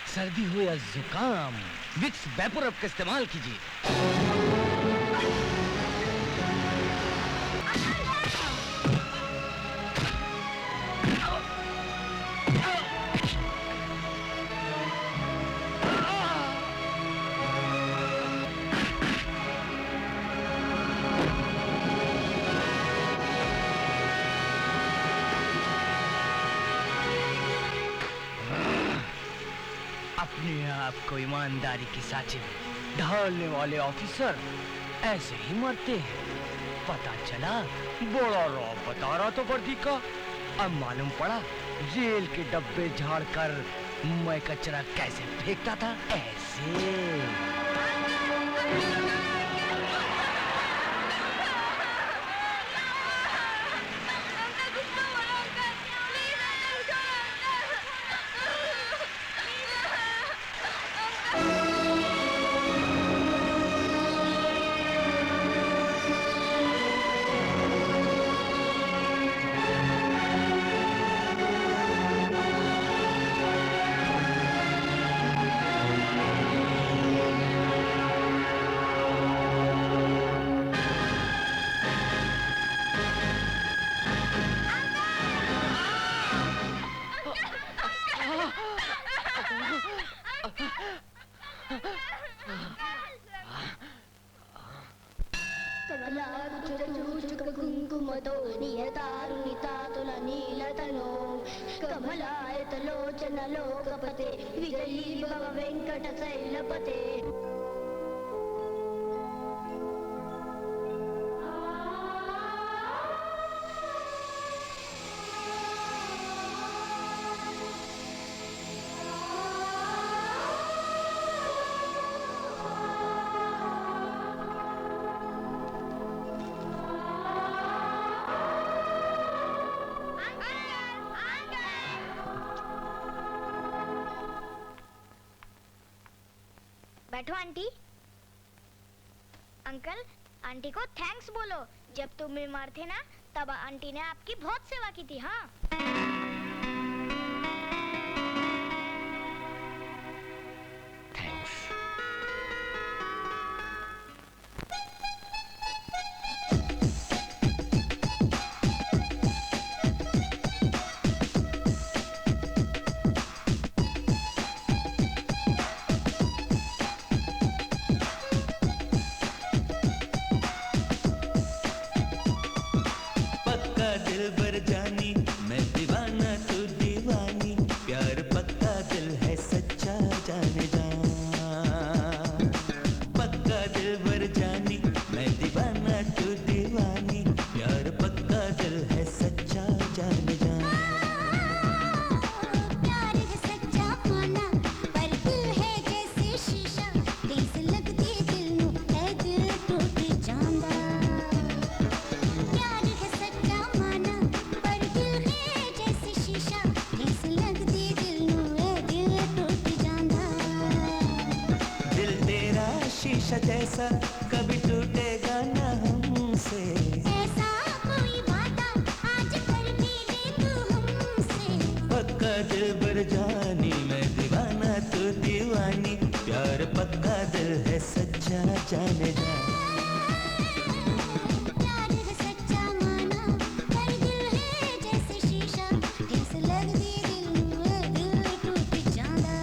सर्दी हो या जुकाम, विक्स वैपोरब का इस्तेमाल कीजिए। अपने आप को ईमानदारी की सांचे में ढालने वाले ऑफिसर ऐसे ही मरते हैं। पता चला बड़ा रॉब बता रहा तो वर्दी का, अब मालूम पड़ा जेल के डब्बे झाड़कर मैं कचरा कैसे फेंकता था। ऐसे कुंकुमतो नियतारुणितातुल नीलतनो कमलायतलोचन लोकपते विजयी भव वेंकटशैलपते। बैठो आंटी। अंकल, आंटी को थैंक्स बोलो। जब तुम बीमार थे ना, तब आंटी ने आपकी बहुत सेवा की थी। हाँ पर जानी, मैं दीवाना तू दीवानी, प्यार पक्का दिल है सच्चा जाने जा। प्यार है सच्चा माना, पर दिल है जैसे शीशा, ठेस लगदी दिल में दिल टूट जांदा।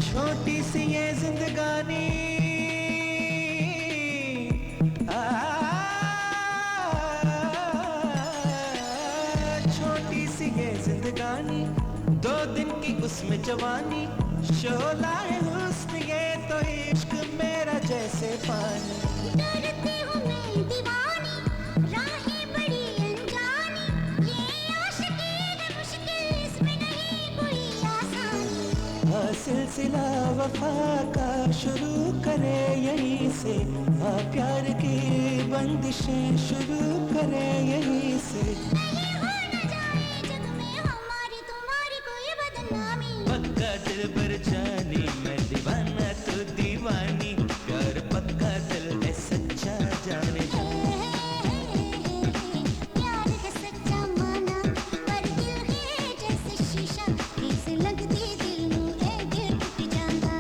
छोटी सी ये जिंदगानी, छोटी सी ये जिंदगानी, 2 दिन की उसमें जवानी, शोला है हुस्न ये तो इश्क मेरा जैसे पानी। डरती हूँ मैं दीवानी, राहें बड़ी अनजानी, ये आशिकी है मुश्किल, इसमें नहीं कोई आसानी। सिलसिला वफा का शुरू करे यहीं से, प्यार की बंदिशें शुरू करे यहीं से। नहीं हो न जाए जग में हमारी तुम्हारी कोई बदनामी। पक्का दिल पर जानी, मैं दीवाना तू दीवानी, प्यार पक्का दिल है सच्चा जाने जा। प्यार है सच्चा माना, पर दिल है जैसे शीशा, ठेस लगदी दिल नूं ए दिल टूट जांदा।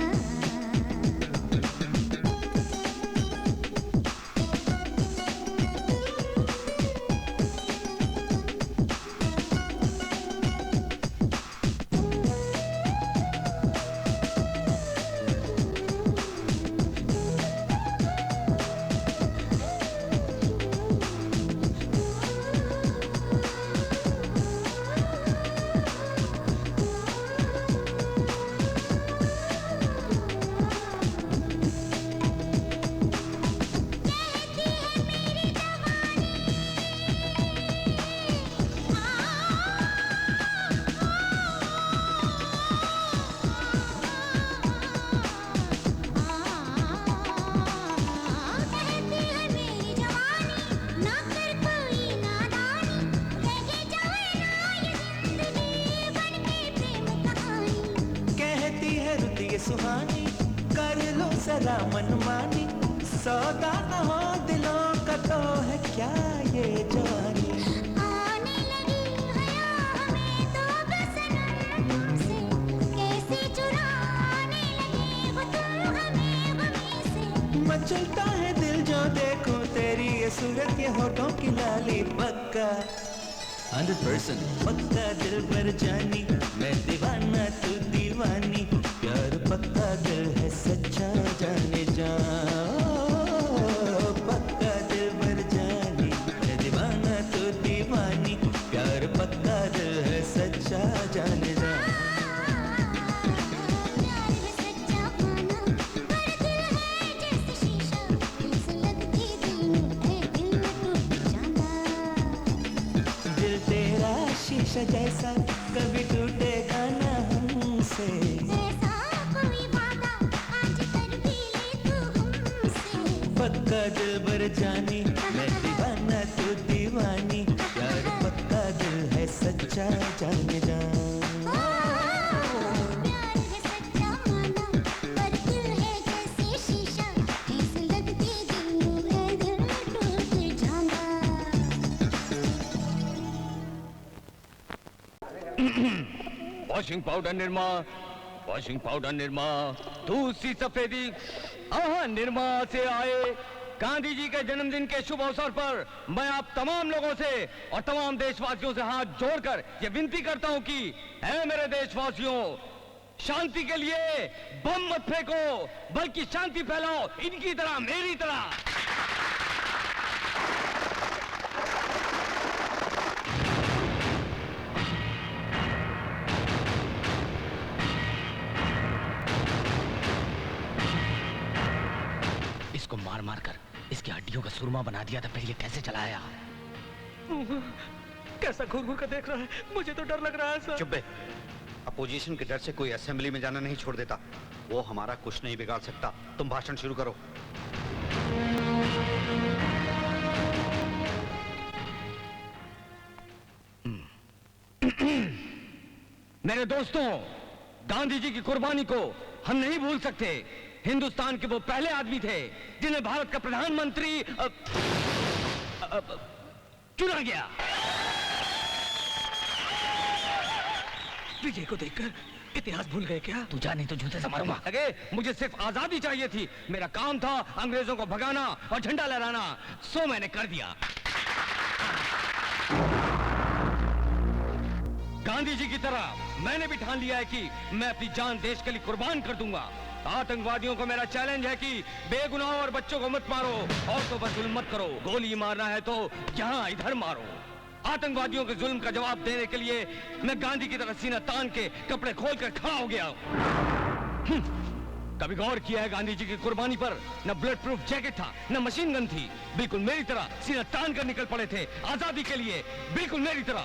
सुहानी, कर लो जरा मनमानी, सौदा न हो दिलों का तो है क्या ये जवानी। आने लगी हया हमें तो बसनम तुमसे, कैसे चुराने लगे हो तुम हमें गमी से। मचलता है दिल जो देखो तेरी ये सूरत, ये होठों की लाली, पक्का 100% पक्का दिल पर जानी, मैं दीवाना तू दीवानी, प्यार पक्का दिल है सच्चा जाने जा। पक्का दिल पर जानी, मैं दीवाना तू दीवानी, प्यार पक्का दिल है सच्चा जाने जा। प्यार है सच्चा माना, पर दिल है जैसे शीशा, ठेस लगदी दिल नूं ए दिल टूट जांदा। दिल तेरा शीशा जैसा कभी टूटेगा ना हमसे, ऐसा कोई वादा आज कर भी ले तू हमसे। पक्का दिल भर जानी, मैं दीवाना तू दीवानी, प्यार पक्का दिल है सच्चा जाने जा। प्यार है सच्चा माना, पर दिल है जैसे शीशा, ठेस लगदी दिल नूं ए दिल टूट जांदा। Washing powder Nirma, washing powder Nirma, दूसरी सफेदी। हाँ, निरमा से आए गांधी जी के जन्मदिन के शुभ अवसर पर मैं आप तमाम लोगों से और तमाम देशवासियों से हाथ जोड़कर ये विनती करता हूं कि ऐ मेरे देशवासियों, शांति के लिए बम मत फेंको, बल्कि शांति फैलाओ, इनकी तरह मेरी तरह। इसको मार मार कर इसकी हड्डियों का सुरमा बना दिया था, फिर ये कैसे चलाया? कैसा घूर घूर कर देख रहा है, मुझे तो डर लग रहा है सर। चुप बे। अपोजिशन के डर से कोई असेंबली में जाना नहीं छोड़ देता। वो हमारा कुछ नहीं बिगाड़ सकता। तुम भाषण शुरू करो। मेरे दोस्तों, गांधी जी की कुर्बानी को हम नहीं भूल सकते। हिंदुस्तान के वो पहले आदमी थे जिन्हें भारत का प्रधानमंत्री चुना गया। विजय को देखकर इतिहास भूल गए क्या? तू जाने तो जूते से मारूंगा। अगे मुझे सिर्फ आजादी चाहिए थी। मेरा काम था अंग्रेजों को भगाना और झंडा लहराना, सो मैंने कर दिया। गांधी जी की तरह मैंने भी ठान लिया है कि मैं अपनी जान देश के लिए कुर्बान कर दूंगा। आतंकवादियों को मेरा चैलेंज है कि बेगुनाह और बच्चों को मत मारो, औरतों पर जुल्म मत करो। गोली मारना है तो यहाँ इधर मारो। आतंकवादियों के जुल्म का जवाब देने के लिए मैं गांधी की तरह सीना तान के कपड़े खोल कर खड़ा हो गया। कभी गौर किया है गांधी जी की कुर्बानी पर? न ब्लड प्रूफ जैकेट था, न मशीन गन थी। बिल्कुल मेरी तरह सीना तान कर निकल पड़े थे आजादी के लिए, बिल्कुल मेरी तरह।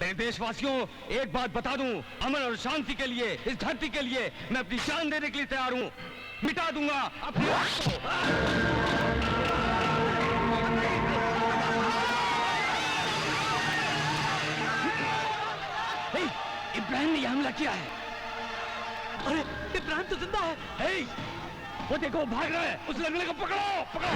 मेरे देशवासियों, एक बात बता दूं, अमन और शांति के लिए, इस धरती के लिए मैं अपनी जान देने के लिए तैयार हूं। मिटा दूंगा अपने आप को। इब्राहिम ने यह हमला किया है। अरे इब्राहिम तो जिंदा है। वो देखो भाग रहा है, उस लंगड़े को पकड़ो, पकड़ो।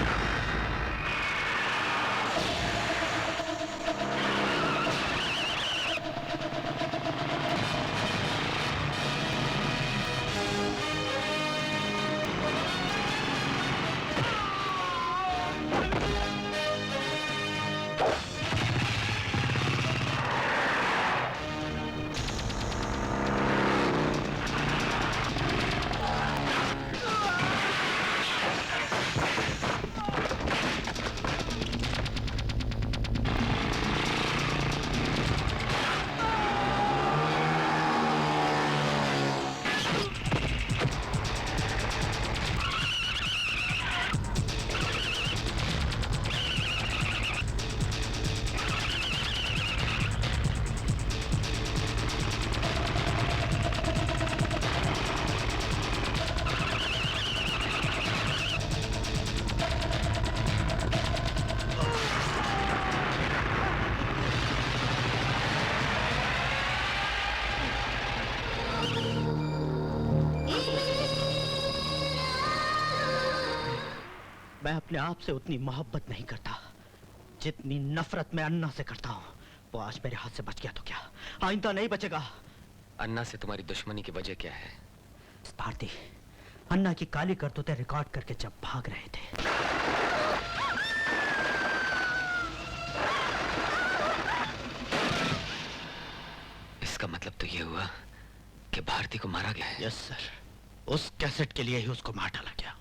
मैं अपने आप से उतनी मोहब्बत नहीं करता जितनी नफरत मैं अन्ना से करता हूँ। वो आज मेरे हाथ से बच गया तो क्या, आइंदा नहीं बचेगा। अन्ना से तुम्हारी दुश्मनी की वजह क्या है? भारती, अन्ना की काली करतूतें रिकॉर्ड करके जब भाग रहे थे, इसका मतलब तो ये हुआ कि भारती को मारा गया है। यस सर, उस कैसेट के लिए ही उसको मार डाला गया।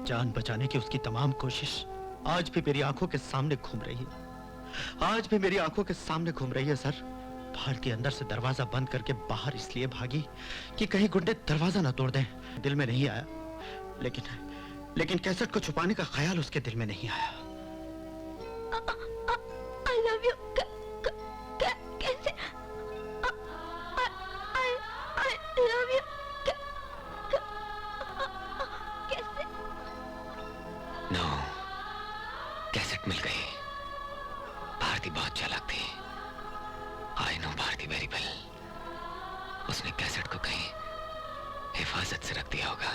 जान बचाने की उसकी तमाम कोशिश आज भी मेरी आंखों के सामने घूम रही है। आज भी मेरी आंखों के सामने घूम रही है सर। भारती अंदर से दरवाजा बंद करके बाहर इसलिए भागी कि कहीं गुंडे दरवाजा ना तोड़ दें। दिल में नहीं आया, लेकिन कैसेट को छुपाने का ख्याल उसके दिल में नहीं आया। I love you. कैसे? I love you. कैसे? नो, कैसेट मिल गई। भारती बहुत चालाक थी। I know Bharti very well. उसने कैसेट को कहीं हिफाजत से रख दिया होगा।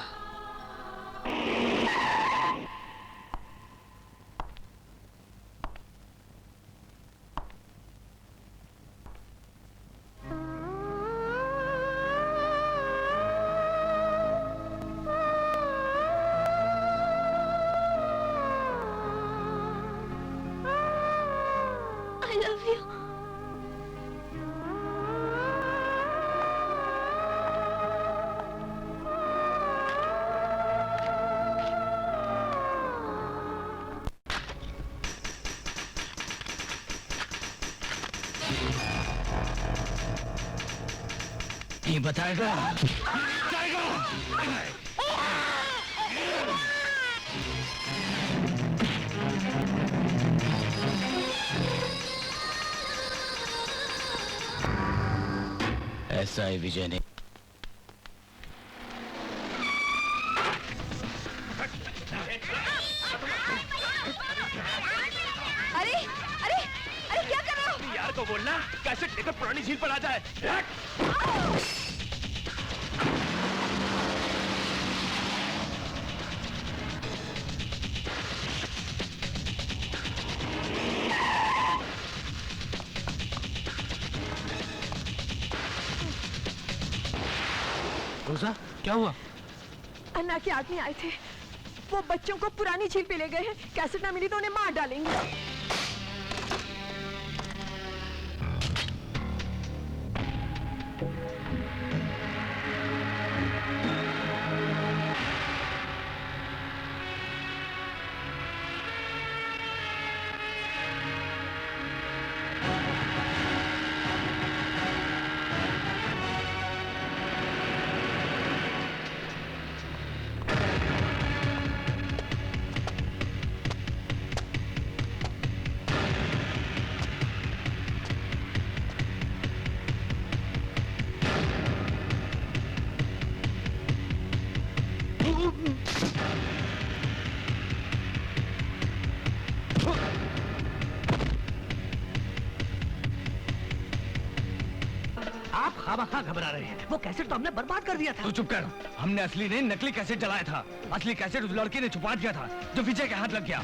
ये बताएगा जाएगा। ऐसा है विजय ने। अरे अरे अरे क्या कर रहे हो? यार को बोलना कैसे लेकर पुरानी झील पर आ जाए। रोजा क्या हुआ? अन्ना के आदमी आए थे, वो बच्चों को पुरानी झील पे ले गए हैं। कैसेट ना मिली तो उन्हें मार डालेंगे। आप खामखा घबरा रहे हैं। वो कैसेट तो हमने बर्बाद कर दिया था। तू चुप कर। हमने असली नहीं नकली कैसेट जलाया था। असली कैसेट उस लड़की ने छुपा दिया था जो विजय के हाथ लग गया,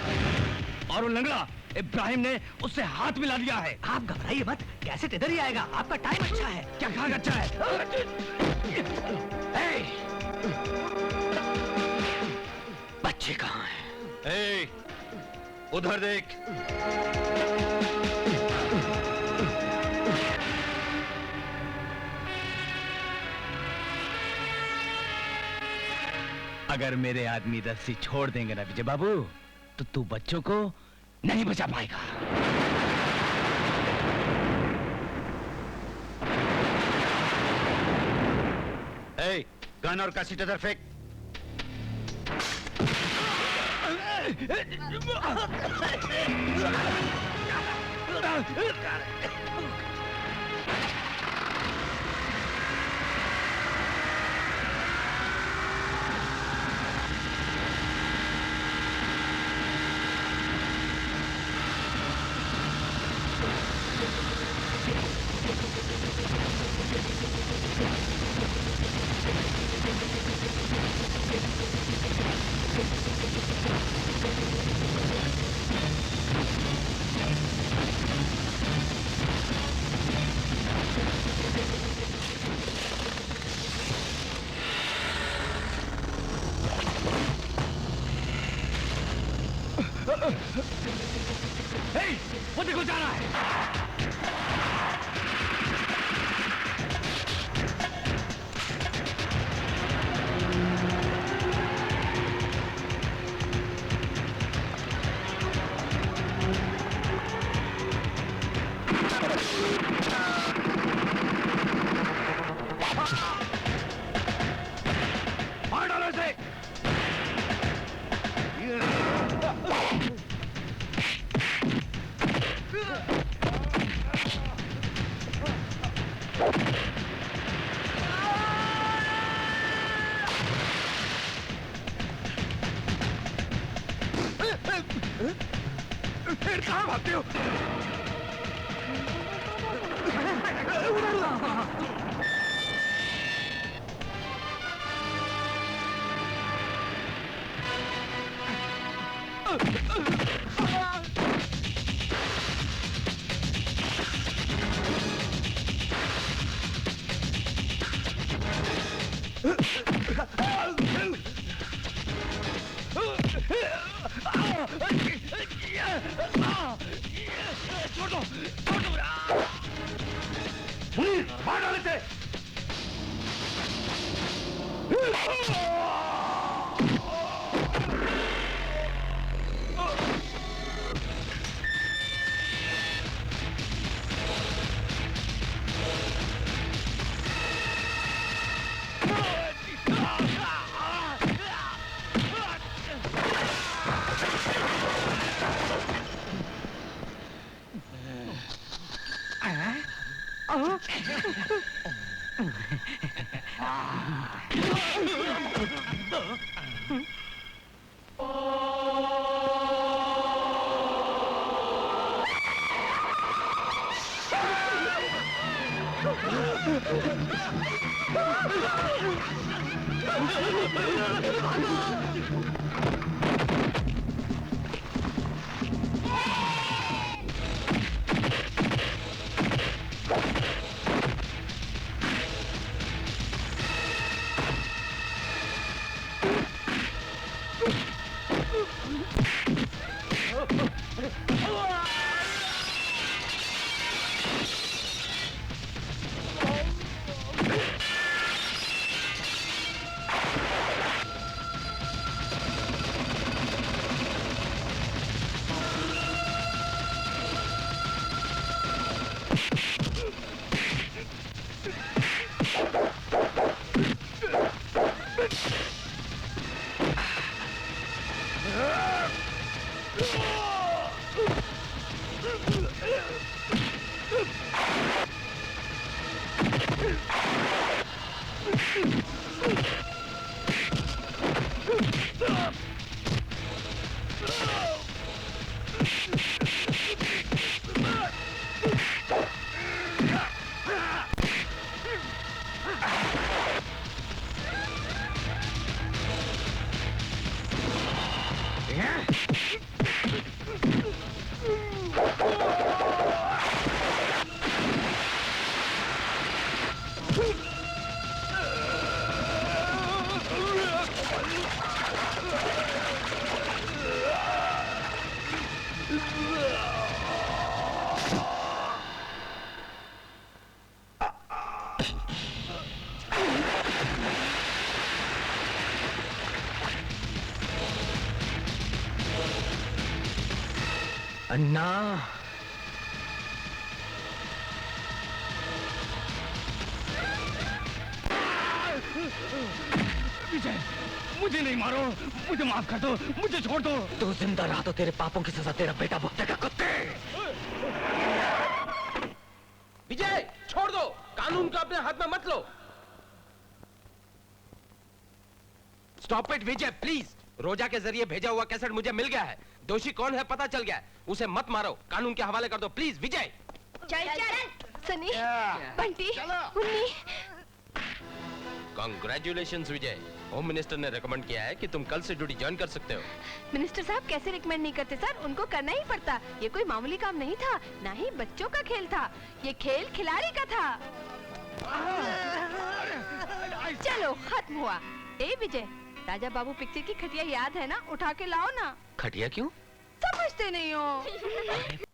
और वो लंगड़ा इब्राहिम ने उससे हाथ मिला दिया है। आप घबराइए मत, कैसेट इधर ही आएगा। आपका टाइम अच्छा है। क्या कहा अच्छा है? बच्चे कहाँ हैं? उधर देख। अगर मेरे आदमी रस्सी छोड़ देंगे ना विजय बाबू, तो तू बच्चों को नहीं बचा पाएगा। गन और कैसेट इधर फेंक। वो देखो जा रहा है। मार डालो इसे। फिर कहाँ भागते हो? छोड़ दो, छोड़ दो। मार डाले थे। अन्ना, विजय, मुझे नहीं मारो, मुझे माफ कर दो, मुझे छोड़ दो। तू जिंदा रहा तो तेरे पापों की सजा तेरा बेटा भुगतेगा, कुत्ते। विजय, छोड़ दो, कानून को अपने हाथ में मत लो। Stop it Vijay, please. रोजा के जरिए भेजा हुआ कैसेट मुझे मिल गया है। दोषी कौन है पता चल गया है। उसे मत मारो, कानून के हवाले कर दो, प्लीज विजय। चल चल सनी, बंटी, उन्नी। कांग्रेचुलेशंस विजय। होम मिनिस्टर ने रेकमेंड किया है कि तुम कल से ड्यूटी ज्वाइन कर सकते हो। मिनिस्टर साहब कैसे रिकमेंड नहीं करते सर, उनको करना ही पड़ता। ये कोई मामूली काम नहीं था, ना ही बच्चों का खेल था, ये खेल खिलाड़ी का था। चलो खत्म हुआ। ए विजय, राजा बाबू पिक्चर की खटिया याद है ना, उठा के लाओ ना। खटिया क्यों? समझते नहीं हो।